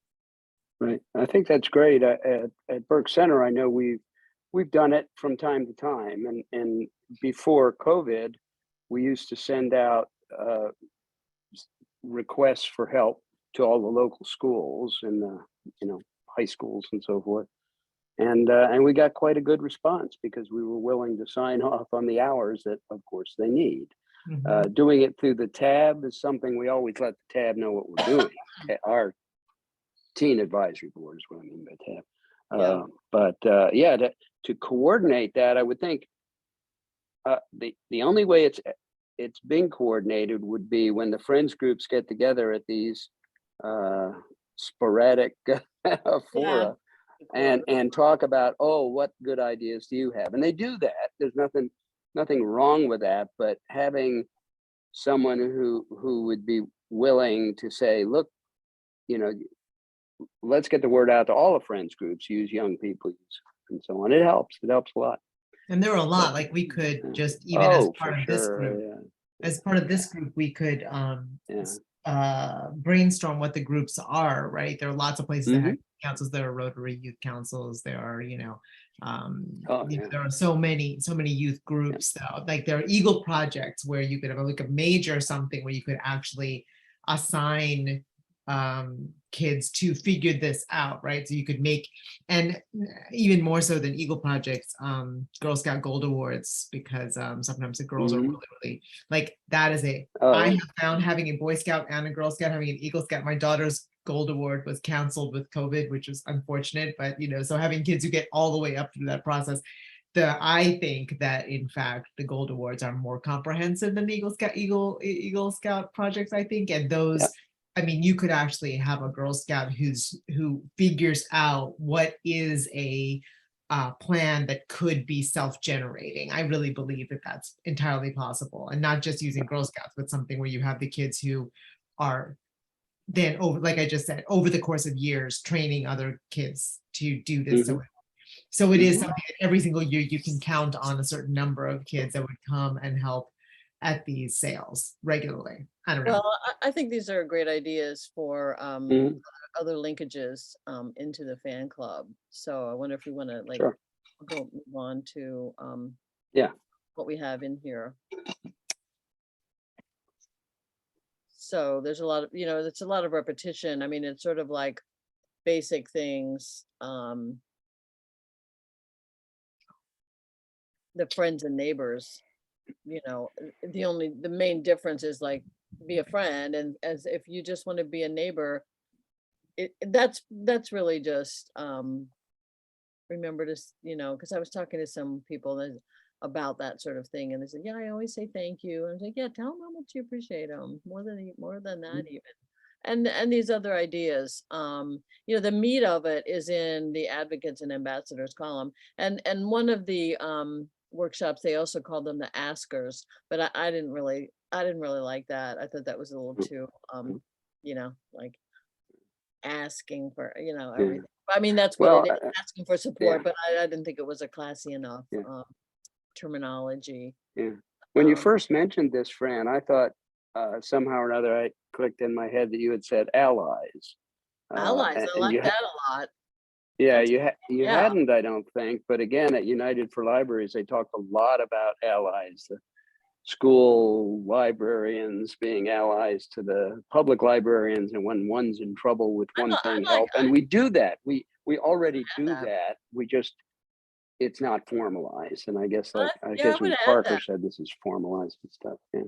S4: Right. I think that's great. At Burke Center, I know we've done it from time to time, and before COVID, we used to send out requests for help to all the local schools and high schools and so forth, and we got quite a good response, because we were willing to sign off on the hours that, of course, they need.
S2: Mhm.
S4: Doing it through the tab is something we always let the tab know what we're doing. Our teen advisory board is what I mean by tab.
S1: Yeah.
S4: But yeah, to coordinate that, I would think the only way it's being coordinated would be when the friends groups get together at these sporadic fora and talk about, oh, what good ideas do you have? And they do that. There's nothing wrong with that, but having someone who would be willing to say, look, let's get the word out to all the friends groups, use young people, and so on. It helps a lot.
S2: And there were a lot, like we could just, even as part of this group, as part of this group, we could brainstorm what the groups are, right? There are lots of places that have councils. There are Rotary youth councils. There are,
S4: Oh, yeah.
S2: There are so many youth groups though, like there are Eagle projects where you could have like a major something where you could actually assign kids to figure this out, right? So you could make, and even more so than Eagle projects, Girl Scout Gold Awards, because sometimes the girls are
S4: Mhm.
S2: really like that is
S4: Oh,
S2: I
S4: yeah.
S2: have found having a Boy Scout and a Girl Scout, having an Eagle Scout, my daughter's Gold Award was canceled with COVID, which was unfortunate, but so having kids who get all the way up through that process, I think that in fact the Gold Awards are more comprehensive than the Eagle Scout projects, I think, and those.
S4: Yeah.
S2: I mean, you could actually have a Girl Scout who figures out what is a plan that could be self-generating. I really believe that that's entirely possible, and not just using Girl Scouts, but something where you have the kids who are then over, like I just said, over the course of years, training other kids to do this. So it is
S4: Mhm.
S2: something that every single year you can count on a certain number of kids that would come and help at these sales regularly. I don't know.
S1: Well, I think these are great ideas for
S4: Mhm.
S1: other linkages into the fan club. So I wonder if we want to like
S4: Sure.
S1: move on to
S4: Yeah.
S1: what we have in here. So there's a lot of, it's a lot of repetition. I mean, it's sort of like basic things. The friends and neighbors, the main difference is like be a friend, and as if you just want to be a neighbor, that's really just remember to because I was talking to some people about that sort of thing, and they said, yeah, I always say thank you. And I was like, yeah, tell them how much you appreciate them more than that even. And these other ideas, the meat of it is in the advocates and ambassadors column, and one of the workshops, they also called them the askers, but I didn't really like that. I thought that was a little too like asking for everything. I mean, that's what
S4: Well,
S1: it is, asking for
S4: yeah.
S1: support, but I didn't think it was a classy enough
S4: Yeah.
S1: terminology.
S4: Yeah. When you
S1: Um,
S4: first mentioned this, Fran, I thought somehow or another I clicked in my head that you had said allies.
S1: Allies, I
S4: And
S1: like that a lot.
S4: yeah,
S1: That's
S4: you
S1: yeah.
S4: hadn't, I don't think. But again, at United for Libraries, they talked a lot about allies, the school librarians being allies to the public librarians, and when one's in trouble with one thing,
S1: I
S4: help. And we do that. We already
S1: add
S4: do
S1: that.
S4: that. We just it's not formalized. And I guess like I
S1: Yeah, I
S4: guess
S1: would
S4: when
S1: add
S4: Parker
S1: that.
S4: said this is formalized and stuff. Yeah.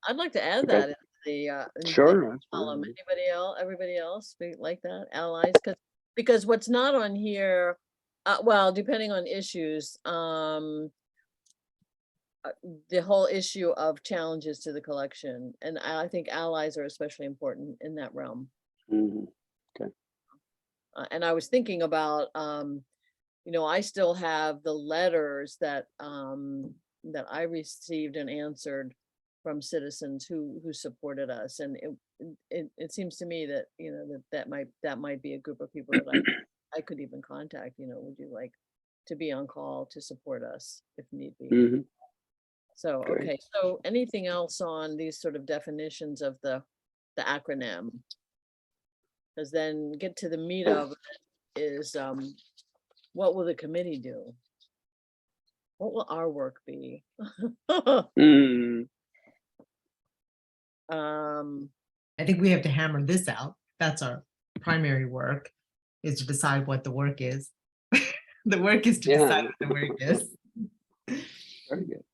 S1: I'd like to add
S4: Okay.
S1: that in the
S4: Sure, that's
S1: column.
S4: fine.
S1: Anybody else? Everybody else like that? Allies, because what's not on here, well, depending on issues, the whole issue of challenges to the collection, and I think allies are especially important in that realm.
S4: Mhm.
S1: And I was thinking about, I still have the letters that I received and answered from citizens who supported us, and it seems to me that that might be a group of people that I could even contact. Would you like to be on call to support us if need be?
S4: Mhm.
S1: So
S4: Great.
S1: okay, so anything else on these sort of definitions of the acronym? Because then get to the meat
S4: Yeah.
S1: of it is what will the committee do? What will our work be?
S4: Mm.
S2: I think we have to hammer this out. That's our primary work, is to decide what the work is. The work is to
S4: Yeah.
S2: decide what the work is.
S4: Very good.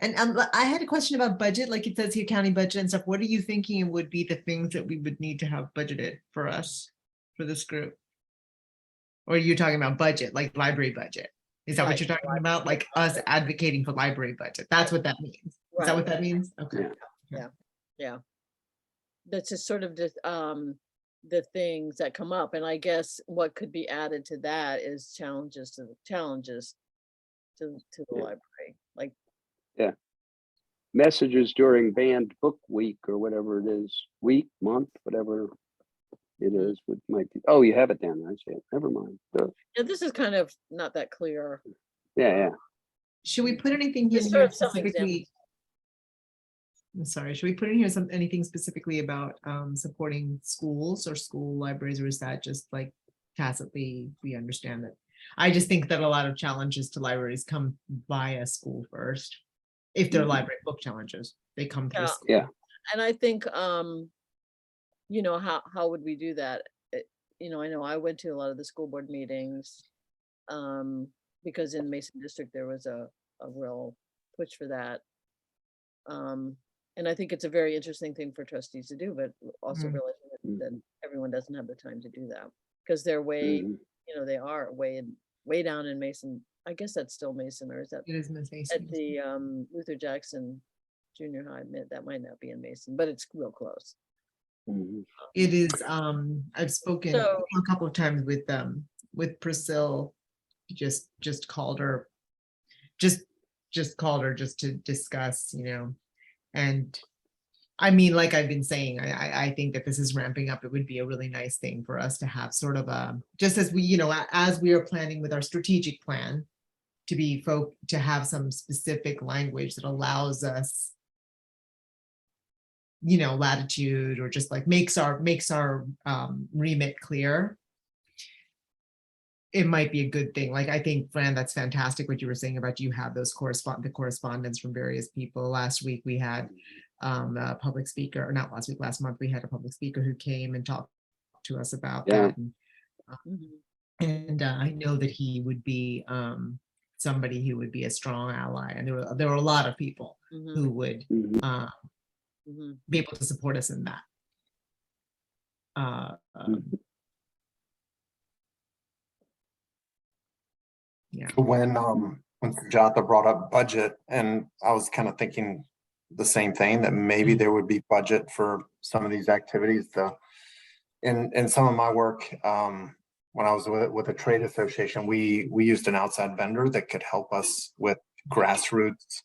S2: And I had a question about budget, like it says here, county budget and stuff. What are you thinking would be the things that we would need to have budgeted for us, for this group? Or are you talking about budget, like library budget? Is that what
S1: Right,
S2: you're talking about? Like us advocating for library budget? That's what that means. Is that
S1: Right.
S2: what that means? Okay.
S1: Yeah. That's just sort of the things that come up, and I guess what could be added to that is challenges to the library, like
S4: Yeah. Messages during banned book week or whatever it is, week, month, whatever it is, might be. Oh, you have it down there. I see it. Never mind.
S1: yeah, this is kind of not that clear.
S4: Yeah.
S2: Should we put anything
S1: Just
S2: in
S1: sort
S2: here
S1: of some
S2: specifically? I'm sorry, should we put in here anything specifically about supporting schools or school libraries, or is that just like tacitly we understand that I just think that a lot of challenges to libraries come via school first. If they're
S4: Mhm.
S2: library book challenges, they come through
S1: Yeah.
S2: school.
S4: Yeah.
S1: And I think, you know, how would we do that? You know I went to a lot of the school board meetings, because in Mason District, there was a real push for that. And I think it's a very interesting thing for trustees to do, but also
S2: Mm.
S1: realizing that
S4: Mhm.
S1: everyone doesn't have the time to do that because they're way,
S4: Mhm.
S1: you know, they are way down in Mason. I guess that's still Mason, or is that
S2: It is Miss
S1: at
S2: Mason.
S1: the Luther Jackson Junior High? That might not be in Mason, but it's real close.
S4: Mhm.
S2: It is, I've spoken
S1: So
S2: a couple of times with Priscilla, just called her, just called her just to discuss, you know, and I mean, like I've been saying, I think that this is ramping up. It would be a really nice thing for us to have sort of a, just as we, you know, as we are planning with our strategic plan, to have some specific language that allows us, you know, latitude, or just like makes our remit clear. It might be a good thing. Like, I think, Fran, that's fantastic what you were saying about you have those correspondence from various people. Last week we had a public speaker, or not last week, last month we had a public speaker who came and talked to us about
S4: Yeah.
S2: that.
S1: mhm,
S2: And I know that he would be somebody who would be a strong ally. And there were a lot of people
S1: mhm,
S2: who would
S4: Mhm.
S1: mhm.
S2: be able to support us in that.
S4: Mhm.
S2: Yeah.
S3: When Sujata brought up budget, and I was kind of thinking the same thing, that maybe there would be budget for some of these activities. In some of my work, when I was with a trade association, we used an outside vendor that could help us with grassroots,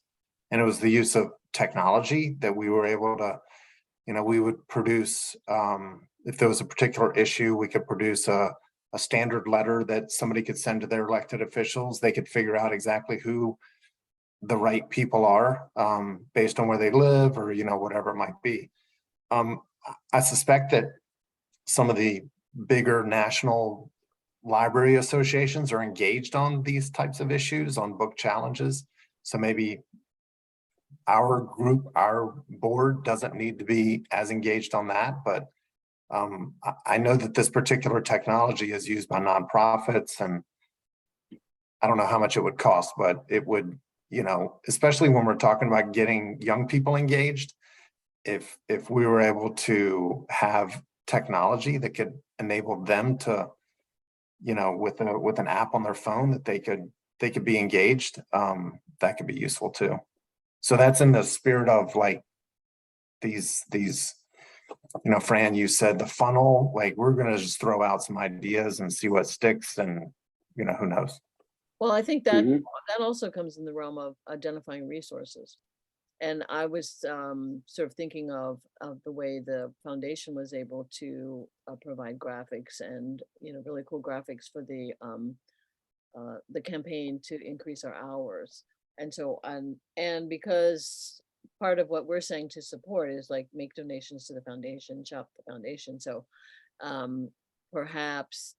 S3: and it was the use of technology that we were able to, you know, we would produce, if there was a particular issue, we could produce a standard letter that somebody could send to their elected officials. They could figure out exactly who the right people are, based on where they live, or, you know, whatever it might be. I suspect that some of the bigger national library associations are engaged on these types of issues, on book challenges. So maybe our group, our board doesn't need to be as engaged on that, but I know that this particular technology is used by nonprofits, and I don't know how much it would cost, but it would, you know, especially when we're talking about getting young people engaged, if we were able to have technology that could enable them to, you know, with an app on their phone, that they could be engaged, that could be useful too. So that's in the spirit of like these, you know, Fran, you said the funnel, like we're gonna just throw out some ideas and see what sticks, and, you know, who knows?
S1: Well, I think that
S4: Mhm.
S1: also comes in the realm of identifying resources. And I was sort of thinking of the way the foundation was able to provide graphics and, you know, really cool graphics for the campaign to increase our hours. And so and because part of what we're saying to support is like make donations to the foundation, shop the foundation. So um, perhaps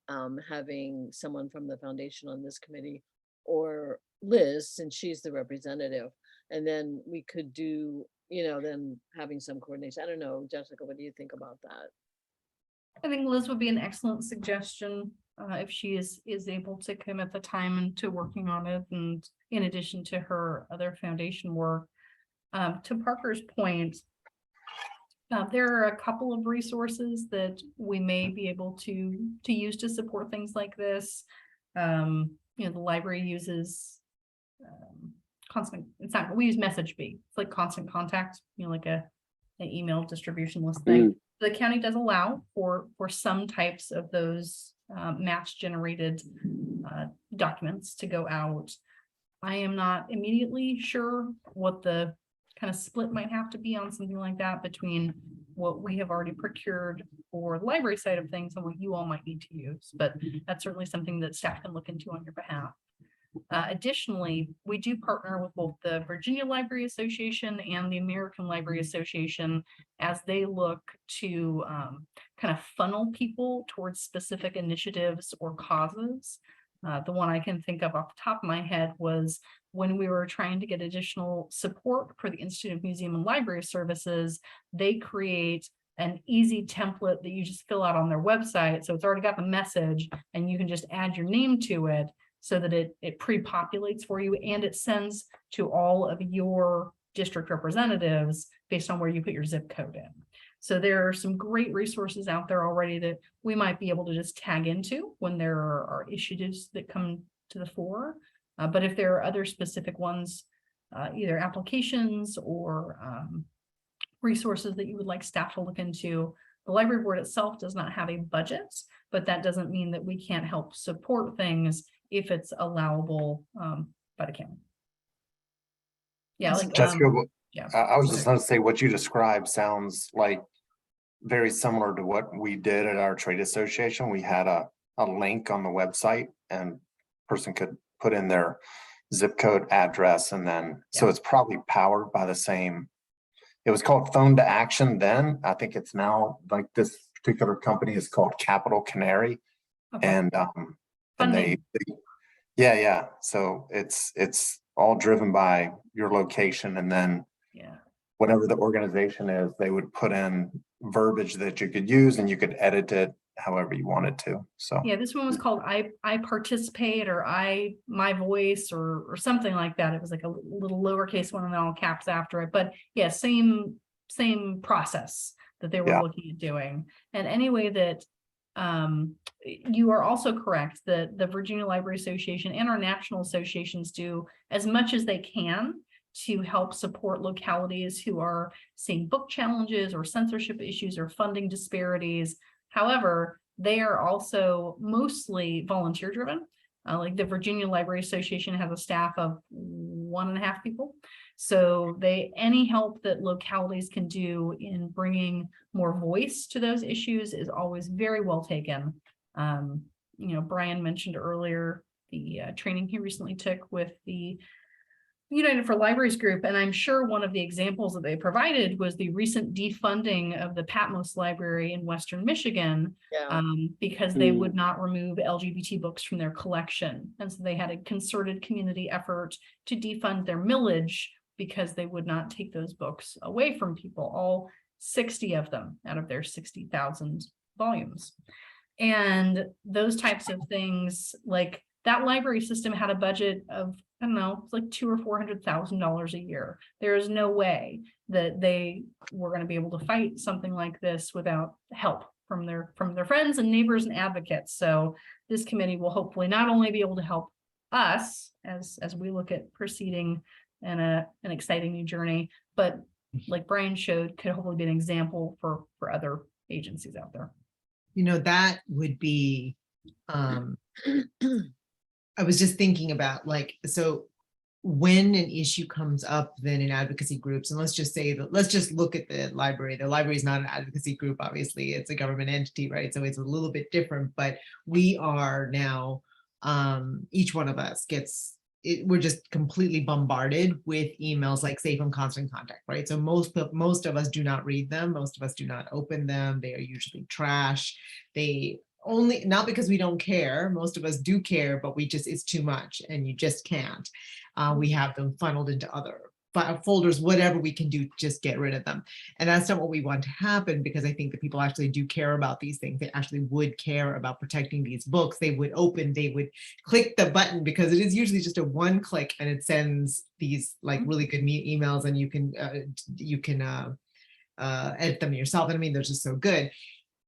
S1: having someone from the foundation on this committee, or Liz, since she's the representative, and then we could do, you know, then having some coordination. I don't know, Jessica, what do you think about that?
S5: I think Liz would be an excellent suggestion, if she is able to commit the time into working on it, and in addition to her other foundation work. To Parker's point, there are a couple of resources that we may be able to use to support things like this. You know, the library uses constant, it's not, we use MessageBee. It's like constant contact, you know, like an email distribution list thing.
S4: Mhm.
S5: The county does allow for some types of those match generated documents to go out. I am not immediately sure what the kind of split might have to be on something like that between what we have already procured for the library side of things and what you all might need to use, but that's certainly something that staff can look into on your behalf. Additionally, we do partner with both the Virginia Library Association and the American Library Association as they look to kind of funnel people towards specific initiatives or causes. The one I can think of off the top of my head was when we were trying to get additional support for the Institute of Museum and Library Services. They create an easy template that you just fill out on their website. So it's already got the message and you can just add your name to it so that it pre-populates for you, and it sends to all of your district representatives based on where you put your zip code in. So there are some great resources out there already that we might be able to just tag into when there are issues that come to the fore. But if there are other specific ones, either applications or resources that you would like staff to look into, the library board itself does not have a budget, but that doesn't mean that we can't help support things if it's allowable by the county. Yeah, like
S3: Jessica,
S5: yeah.
S3: I was just going to say what you described sounds like very similar to what we did at our trade association. We had a link on the website and person could put in their zip code, address, and then so it's probably powered by the same. It was called Phone to Action then. I think it's now, like, this particular company is called Capital Canary.
S5: Okay.
S3: And they yeah. So it's all driven by your location, and then whatever the organization is, they would put in verbiage that you could use and you could edit it however you wanted to. So
S5: yeah, this one was called I Participate, or My Voice, or something like that. It was like a little lowercase one and then all caps after it. But yeah, same process that they were looking at doing. And anyway, that you are also correct that the Virginia Library Association and our national associations do as much as they can to help support localities who are seeing book challenges or censorship issues or funding disparities. Any they are also mostly volunteer driven. Like the Virginia Library Association has a staff of 1.5 people. So any help that localities can do in bringing more voice to those issues is always very well taken. Brian mentioned earlier the training he recently took with the United for Libraries group, and I'm sure one of the examples that they provided was the recent defunding of the Patmos Library in Western Michigan, because they would not remove LGBT books from their collection. And so they had a concerted community effort to defund their millage because they would not take those books away from people, all 60 of them out of their 60,000 volumes. And those types of things, like that library system had a budget of, I don't know, it's like $200,000 or $400,000 a year. There is no way that they were going to be able to fight something like this without help from their friends and neighbors and advocates. So this committee will hopefully not only be able to help us as we look at proceeding in an exciting new journey, but like Brian showed, could hopefully be an example for other agencies out there.
S2: That would be I was just thinking about, like, so when an issue comes up then in advocacy groups, and let's just look at the library. The library is not an advocacy group, obviously, it's a government entity, right? So it's a little bit different, but we are now, each one of us we're just completely bombarded with emails like safe and constant contact, right? So most of us do not read them. Most of us do not open them. They are usually trash. They only, not because we don't care, most of us do care, but it's too much and you just can't. We have them funneled into other folders, whatever we can do, just get rid of them. And that's not what we want to happen, because I think that people actually do care about these things. They actually would care about protecting these books. They would click the button, because it is usually just a one click and it sends these like really good emails, and you can edit them yourself. And I mean, they're just so good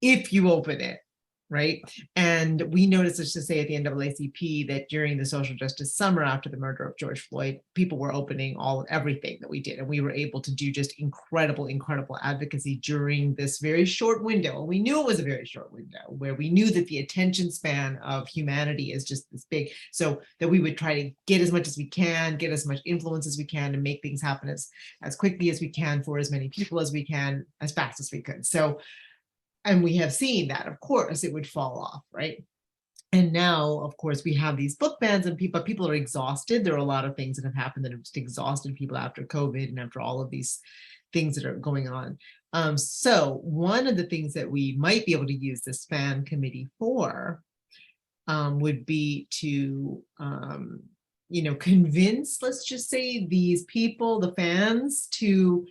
S2: if you open it. Right. And we noticed, let's just say at the NAACP, that during the social justice summer after the murder of George Floyd, people were opening everything that we did. And we were able to do just incredible advocacy during this very short window. And we knew it was a very short window, where we knew that the attention span of humanity is just this big, so that we would try to get as much as we can, get as much influence as we can, and make things happen as quickly as we can for as many people as we can, as fast as we could. So, and we have seen that, of course, it would fall off, right? And now, of course, we have these book bans, and people are exhausted. There are a lot of things that have happened that have just exhausted people after COVID and after all of these things that are going on. So one of the things that we might be able to use this fan committee for would be to, convince, let's just say, these people, the fans, to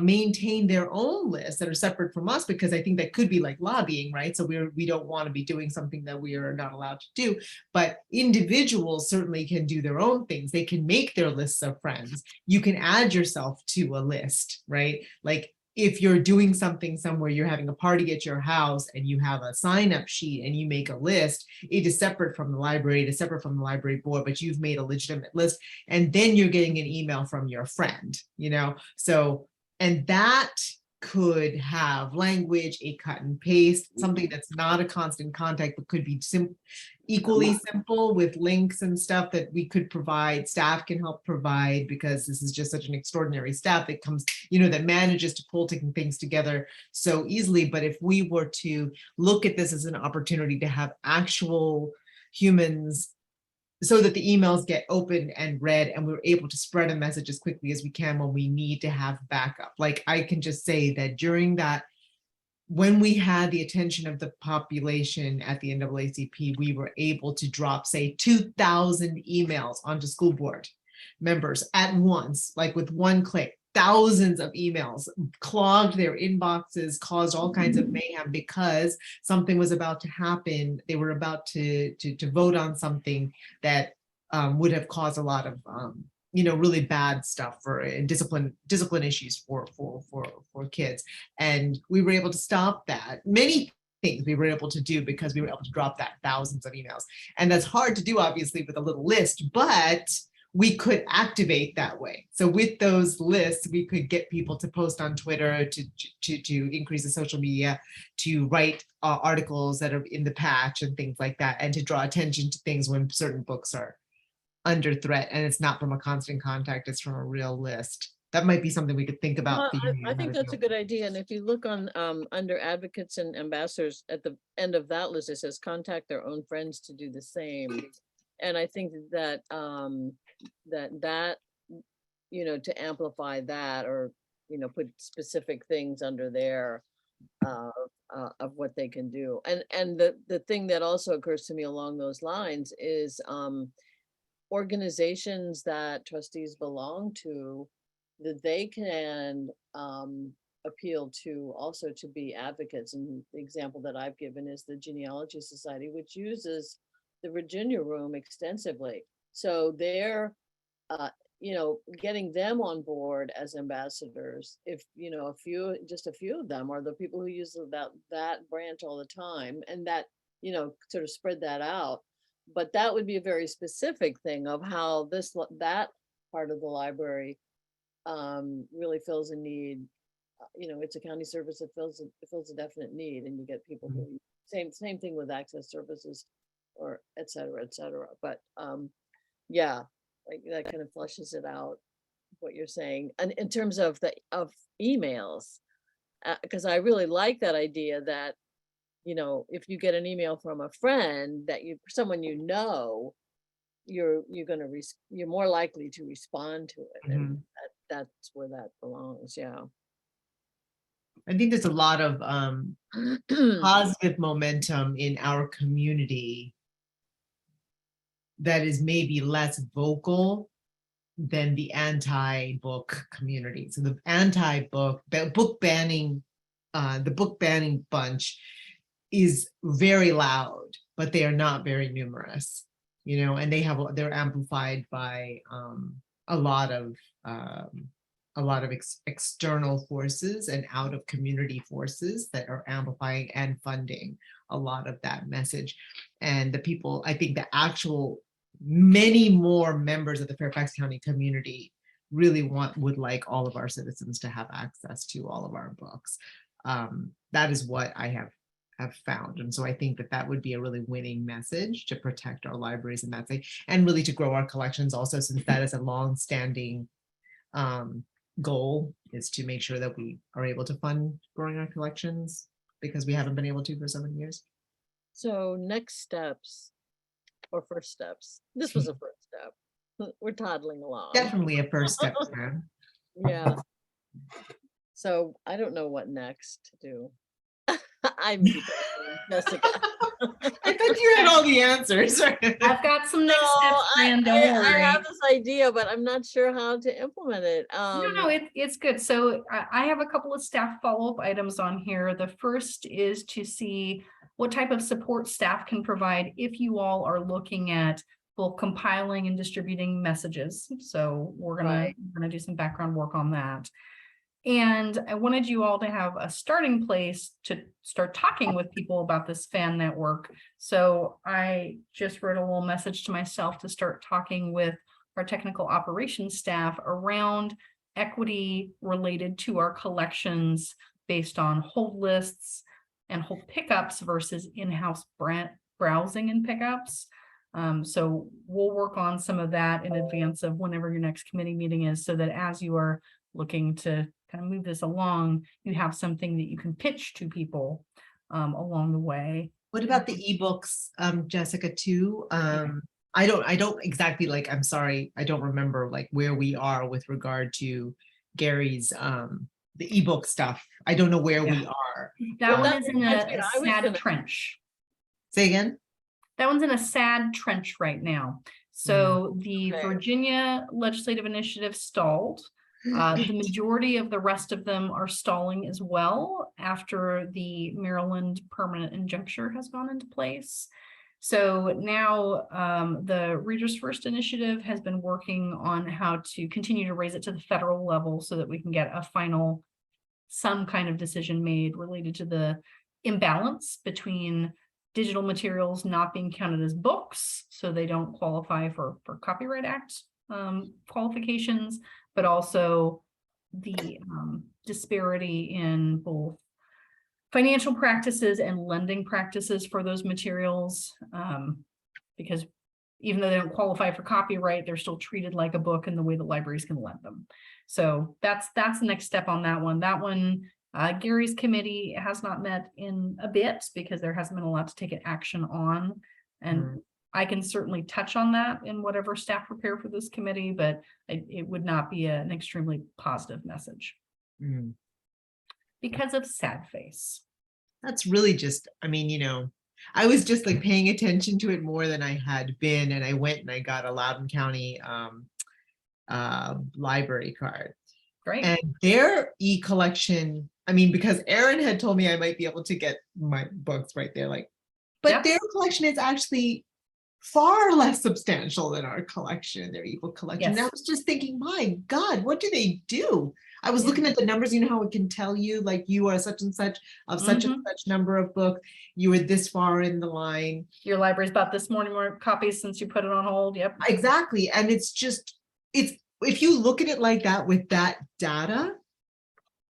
S2: maintain their own lists that are separate from us, because I think that could be like lobbying, right? So we don't want to be doing something that we are not allowed to do, but individuals certainly can do their own things. They can make their lists of friends. You can add yourself to a list, right? Like if you're doing something somewhere, you're having a party at your house and you have a sign-up sheet and you make a list, it is separate from the library, it is separate from the library board, but you've made a legitimate list, and then you're getting an email from your friend, so, and that could have language, a cut and paste, something that's not a constant contact, but could be equally simple with links and stuff that we could provide, staff can help provide, because this is just such an extraordinary staff that comes, that manages to pull things together so easily. But if we were to look at this as an opportunity to have actual humans, so that the emails get opened and read, and we're able to spread a message as quickly as we can when we need to have backup. Like I can just say that during that, when we had the attention of the population at the NAACP, we were able to drop, say, 2,000 emails onto school board members at once, like with one click. Thousands of emails clogged their inboxes, caused all kinds of mayhem because something was about to happen. They were about to vote on something that would have caused a lot of really bad stuff for discipline issues for kids. And we were able to stop that. Many things we were able to do because we were able to drop that thousands of emails. And that's hard to do, obviously, with a little list, but we could activate that way. So with those lists, we could get people to post on Twitter, to increase the social media, to write articles that are in the patch and things like that, and to draw attention to things when certain books are under threat, and it's not from a constant contact, it's from a real list. That might be something we could think about.
S1: I think that's a good idea. And if you look on under advocates and ambassadors, at the end of that list, it says contact their own friends to do the same. And I think that to amplify that, or put specific things under there of what they can do. And the thing that also occurs to me along those lines is organizations that trustees belong to, that they can appeal to also to be advocates. And the example that I've given is the Genealogy Society, which uses the Virginia Room extensively. So they're, getting them on board as ambassadors. If, just a few of them are the people who use that branch all the time, and that, sort of spread that out. But that would be a very specific thing of how that part of the library really fills a need. It's a county service that fills a definite need, and you get people who same thing with access services, or et cetera, but yeah, like that kind of flushes it out, what you're saying. And in terms of emails, because I really like that idea that if you get an email from a friend that someone you're more likely to respond to it, and that's where that belongs. Yeah.
S2: I think there's a lot of positive momentum in our community that is maybe less vocal than the anti-book community. So the anti-book, the book banning bunch is very loud, but they are not very numerous, and they're amplified by a lot of external forces and out of community forces that are amplifying and funding a lot of that message. And the people, I think the actual many more members of the Fairfax County community really would like all of our citizens to have access to all of our books. That is what I have found. And so I think that would be a really winning message to protect our libraries in that way, and really to grow our collections also, since that is a long-standing goal, is to make sure that we are able to fund growing our collections, because we haven't been able to for so many years.
S1: So next steps, or first steps. This was a first step. We're toddling along.
S2: Definitely a first step, man.
S1: Yeah. So I don't know what next to do. I'm Jessica.
S2: I thought you had all the answers.
S5: I've got some next
S1: No,
S5: steps, Fran, don't
S1: I
S5: worry.
S1: have this idea, but I'm not sure how to implement it.
S5: No, it's good. So I have a couple of staff follow-up items on here. The first is to see what type of support staff can provide if you all are looking at both compiling and distributing messages. So we're gonna do some background work on that. And I wanted you all to have a starting place to start talking with people about this fan network. So I just wrote a little message to myself to start talking with our technical operations staff around equity related to our collections based on hold lists and hold pickups versus in-house browsing and pickups. So we'll work on some of that in advance of whenever your next committee meeting is, so that as you are looking to kind of move this along, you have something that you can pitch to people along the way.
S2: What about the ebooks, Jessica, too? I don't exactly, like, I'm sorry, I don't remember like where we are with regard to Gary's the ebook stuff. I don't know where we are.
S5: That
S1: Well,
S5: one is in
S1: that's
S5: a
S1: what I was
S5: sad
S1: gonna-
S5: trench.
S2: Say again?
S5: That one's in a sad trench right now. So the
S1: Okay.
S5: Virginia legislative initiative stalled. The majority of the rest of them are stalling as well after the Maryland permanent injunction has gone into place. So now the Readers First initiative has been working on how to continue to raise it to the federal level so that we can get a final, some kind of decision made related to the imbalance between digital materials not being counted as books, so they don't qualify for Copyright Act qualifications, but also the disparity in both financial practices and lending practices for those materials, because even though they don't qualify for copyright, they're still treated like a book in the way that libraries can lend them. So that's the next step on that one. That one, Gary's committee has not met in a bit because there hasn't been a lot to take action on. And I can certainly touch on that in whatever staff prepare for this committee, but it would not be an extremely positive message because of sad face.
S2: That's really just, I mean, you know, I was just like paying attention to it more than I had been, and I went and I got a Loudoun County library card.
S5: Great.
S2: And their e-collection, I mean, because Erin had told me I might be able to get my books right there, like, but
S5: Yeah.
S2: their collection is actually far less substantial than our collection, their ebook collection. And I
S5: Yes.
S2: was just thinking, my God, what do they do? I was
S5: Yeah.
S2: looking at the numbers, you know how it can tell you like you are such and such of such and such number of books, you were this far in the line.
S5: Your library's bought this morning more copies since you put it on hold. Yep.
S2: Exactly. And it's just, it's, if you look at it like that with that data,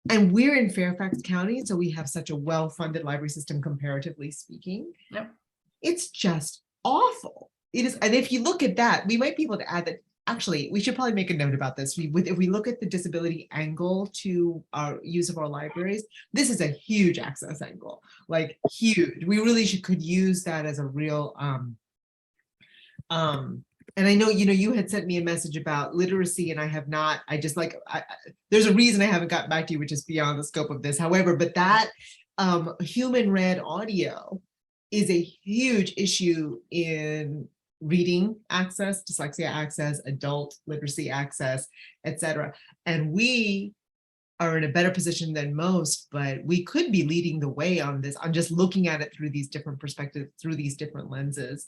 S2: and we're in Fairfax County, so we have such a well-funded library system comparatively speaking.
S5: Yep.
S2: It's just awful. It is, and if you look at that, we might be able to add that. Actually, we should probably make a note about this. If we look at the disability angle to our use of our libraries, this is a huge access angle, like huge. We really could use that as a real, and I know, you know, you had sent me a message about literacy and I have not, I just like, there's a reason I haven't gotten back to you, which is beyond the scope of this. However, but that human read audio is a huge issue in reading access, dyslexia access, adult literacy access, etc. And we are in a better position than most, but we could be leading the way on this, on just looking at it through these different perspectives, through these different lenses,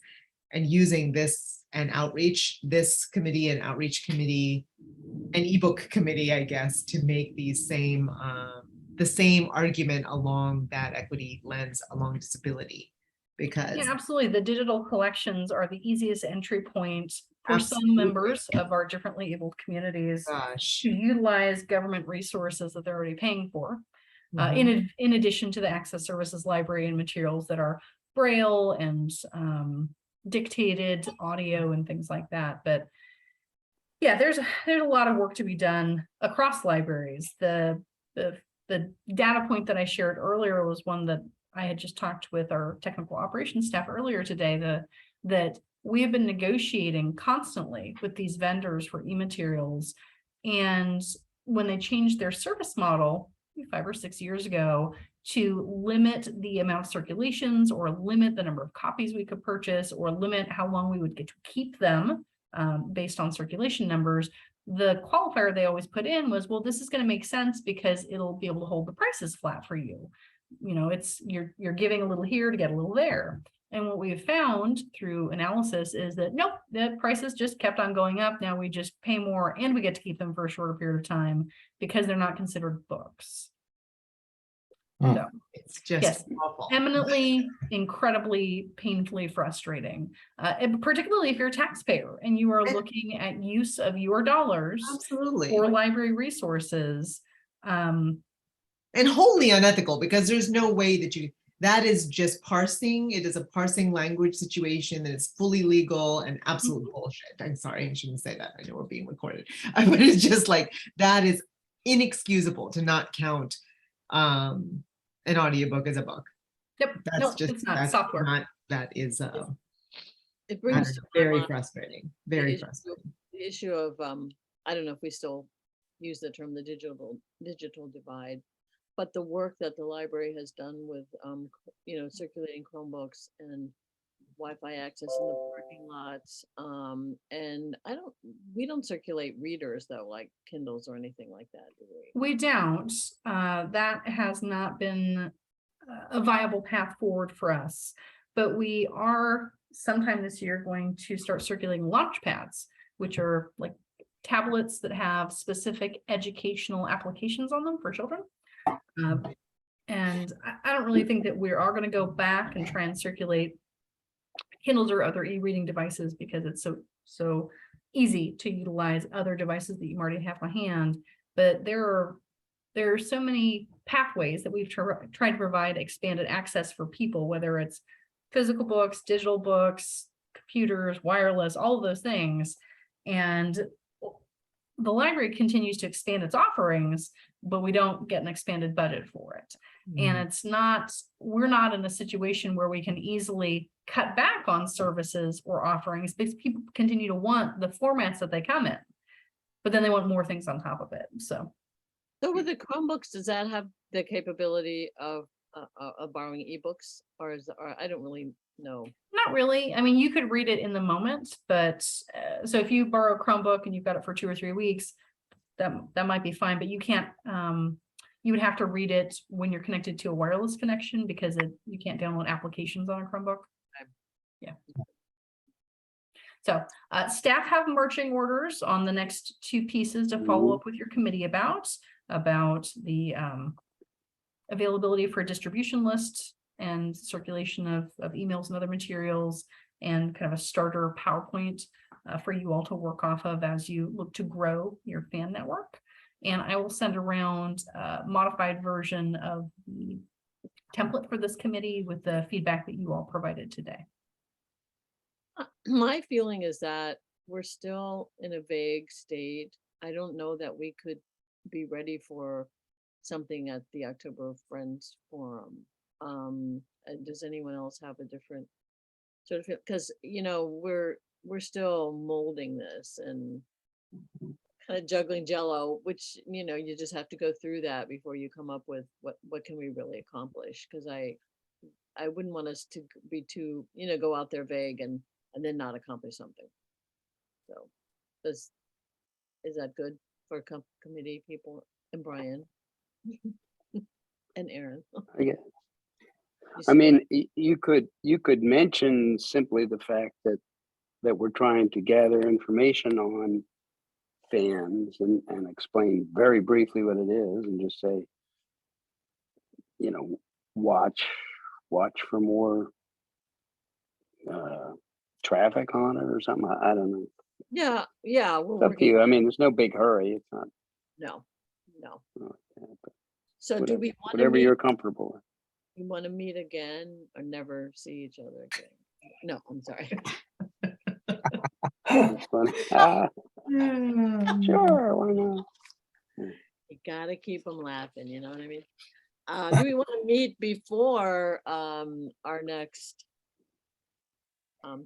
S2: and using this and outreach, this committee and outreach committee and ebook committee, I guess, to make these same, the same argument along that equity lens along disability. Because
S5: Yeah, absolutely. The digital collections are the easiest entry point for
S2: Absolutely.
S5: some members of our differently abled communities
S2: gosh,
S5: to utilize government resources that they're already paying for.
S2: mhm.
S5: In addition to the access services library and materials that are braille and dictated audio and things like that. But yeah, there's a lot of work to be done across libraries. The data point that I shared earlier was one that I had just talked with our technical operations staff earlier today, that we have been negotiating constantly with these vendors for e-materials. And when they changed their service model 5 or 6 years ago, to limit the amount of circulations or limit the number of copies we could purchase or limit how long we would get to keep them based on circulation numbers. The qualifier they always put in was, well, this is going to make sense because it'll be able to hold the prices flat for you. You know, it's you're giving a little here to get a little there. And what we have found through analysis is that nope, the prices just kept on going up. Now we just pay more and we get to keep them for a shorter period of time because they're not considered books.
S3: Hmm.
S5: So
S2: It's just
S5: yes,
S2: awful.
S5: eminently, incredibly, painfully frustrating, and particularly if you're a taxpayer and you are looking at use of your dollars
S2: Absolutely.
S5: for library resources.
S2: And wholly unethical, because there's no way that that is just parsing. It is a parsing language situation that is fully legal and absolute bullshit. I'm sorry, I shouldn't say that. I know we're being recorded. But it's just like, that is inexcusable to not count an audiobook as a book.
S5: Yep,
S2: That's
S5: no,
S2: just,
S5: it's not
S2: that's
S5: software.
S2: not, that is
S1: It
S2: that
S1: brings
S2: is
S1: to my
S2: very
S1: mind
S2: frustrating,
S1: the
S2: very
S1: issue-
S2: frustrating.
S1: the issue of, I don't know if we still use the term the digital divide, but the work that the library has done with, you know, circulating Chromebooks and Wi-Fi access in the parking lots. And we don't circulate readers though, like Kindles or anything like that, do we?
S5: We don't. That has not been a viable path forward for us. But we are sometime this year going to start circulating launch pads, which are like tablets that have specific educational applications on them for children. And I don't really think that we are going to go back and try and circulate Kindles or other e-reading devices because it's so easy to utilize other devices that you already have on hand. But there are so many pathways that we've tried to provide expanded access for people, whether it's physical books, digital books, computers, wireless, all of those things. And the library continues to expand its offerings, but we don't get an expanded budget for it. And it's not, we're not in a situation where we can easily cut back on services or offerings because people continue to want the formats that they come in, but then they want more things on top of it. So
S1: with the Chromebooks, does that have the capability of borrowing ebooks, or I don't really know.
S5: not really. I mean, you could read it in the moment, but so if you borrow a Chromebook and you've got it for 2 or 3 weeks, that might be fine, but you can't, you would have to read it when you're connected to a wireless connection because you can't download applications on a Chromebook.
S1: Okay.
S5: Yeah. So staff have marching orders on the next 2 pieces to follow up with your committee about the availability for a distribution list and circulation of emails and other materials, and kind of a starter PowerPoint for you all to work off of as you look to grow your fan network. And I will send around a modified version of the template for this committee with the feedback that you all provided today.
S1: My feeling is that we're still in a vague state. I don't know that we could be ready for something at the October Friends Forum. Does anyone else have a different sort of, because you know we're still molding this and kind of juggling Jello, which you know you just have to go through that before you come up with what can we really accomplish. Because I wouldn't want us to be too, you know, go out there vague and then not accomplish something. So is that good for committee people and Brian and Aaron?
S4: Yeah. I mean, you could mention simply the fact that we're trying to gather information on fans and explain very briefly what it is, and just say, you know, watch for more traffic on it or something. I don't know.
S1: Yeah, we're
S4: It's up to
S1: working.
S4: you. I mean, there's no big hurry. It's not.
S1: No.
S4: Yeah, but
S1: So do
S4: whatever,
S1: we want to
S4: whatever
S1: meet?
S4: you're comfortable with.
S1: You want to meet again or never see each other again? No, I'm sorry.
S4: It's funny. Sure, why not?
S1: You gotta keep them laughing, you know what I mean? Do we want to meet before our next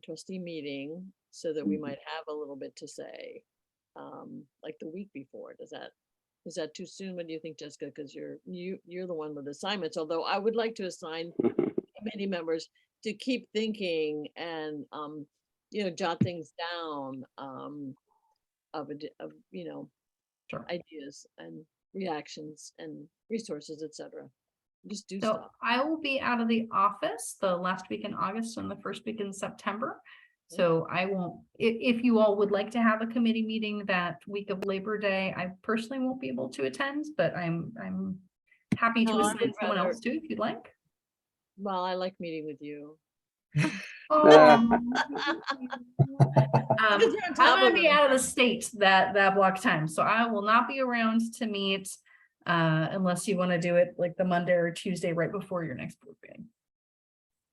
S1: trustee meeting so that we might have a little bit to say, like the week before? Does that Is that too soon? What do you think, Jessica? Because you're the one with assignments, although I would like to assign committee members to keep thinking and, jot things down, of,
S5: Sure.
S1: ideas and reactions and resources, etc. Just do
S5: So
S1: stuff.
S5: I will be out of the office the last week in August and the first week in September. So I won't, if you all would like to have a committee meeting that week of Labor Day, I personally won't be able to attend, but I'm happy to
S1: No, I
S5: assign
S1: would
S5: someone
S1: rather-
S5: else to if you'd like.
S1: Well, I like meeting with you.
S5: Oh.
S1: Because you're on top
S5: I'm gonna
S1: of
S5: be out of the state that block time, so I will not be around to meet unless you want to do it like the Monday or Tuesday right before your next board meeting.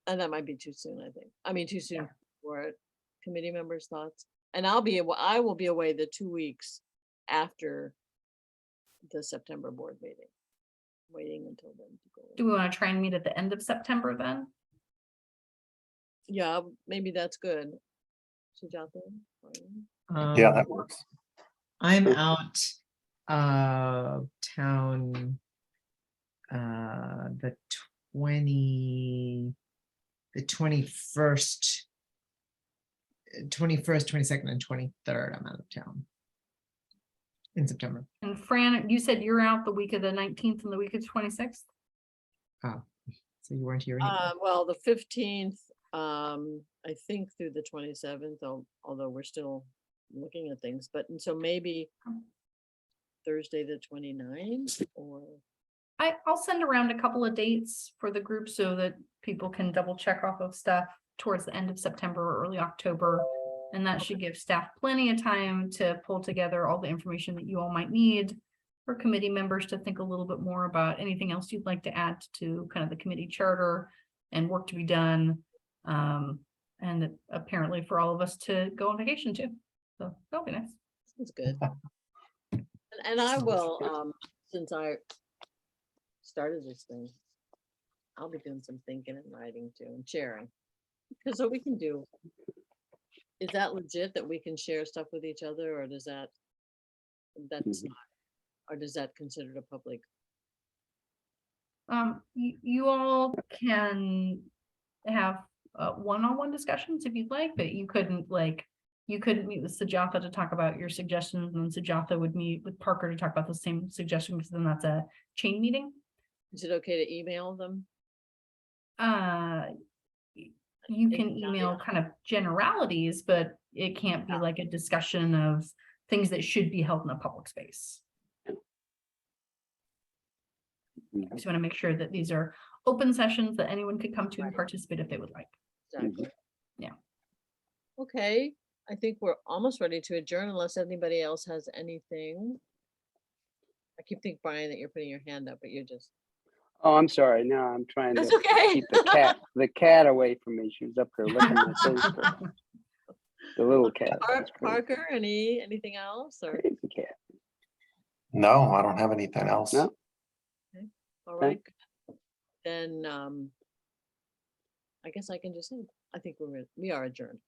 S1: And that might be too soon, I think. I mean, too soon
S5: Yeah.
S1: for it. Committee members' thoughts. And I will be away the 2 weeks after the September board meeting. Waiting until then to go.
S5: Do we want to try and meet at the end of September then?
S1: Yeah, maybe that's good. Sujatha?
S3: Yeah,
S2: Um,
S3: that works.
S2: I'm out of town the 21st, 22nd, and 23rd. I'm out of town in September.
S5: And Fran, you said you're out the week of the 19th and the week of 26th?
S2: Oh, so you weren't here either.
S1: Well, the 15th, I think through the 27th, although we're still looking at things, but and so maybe Thursday the 29th or.
S5: I'll send around a couple of dates for the group so that people can double check off of stuff towards the end of September or early October. And that should give staff plenty of time to pull together all the information that you all might need for committee members to think a little bit more about anything else you'd like to add to kind of the committee charter and work to be done. And apparently for all of us to go on vacation too. So that'll be nice.
S1: Sounds good. And I will, since I started this thing, I'll be doing some thinking and writing too and sharing. Because what we can do, is that legit that we can share stuff with each other, or does that's not, or does that considered a public?
S5: You all can have one-on-one discussions if you'd like, but you couldn't meet with Sujatha to talk about your suggestions, and then Sujatha would meet with Parker to talk about the same suggestion, because then that's a chain meeting.
S1: Is it okay to email them?
S5: You can email kind of generalities, but it can't be like a discussion of things that should be held in a public space. I just want to make sure that these are open sessions that anyone could come to and participate if they would like.
S1: Exactly.
S5: Yeah.
S1: Okay, I think we're almost ready to adjourn unless anybody else has anything. I keep thinking, Brian, that you're putting your hand up, but you're just.
S4: Oh, I'm sorry. No, I'm trying
S1: That's
S4: to
S1: okay.
S4: keep the cat away from me. She was up there licking my face. The little cat. That's crazy.
S1: Parker, anything else or?
S4: Crazy cat.
S3: No, I don't have anything else.
S4: No.
S1: All right. Then I guess I can just say, I think we are adjourned.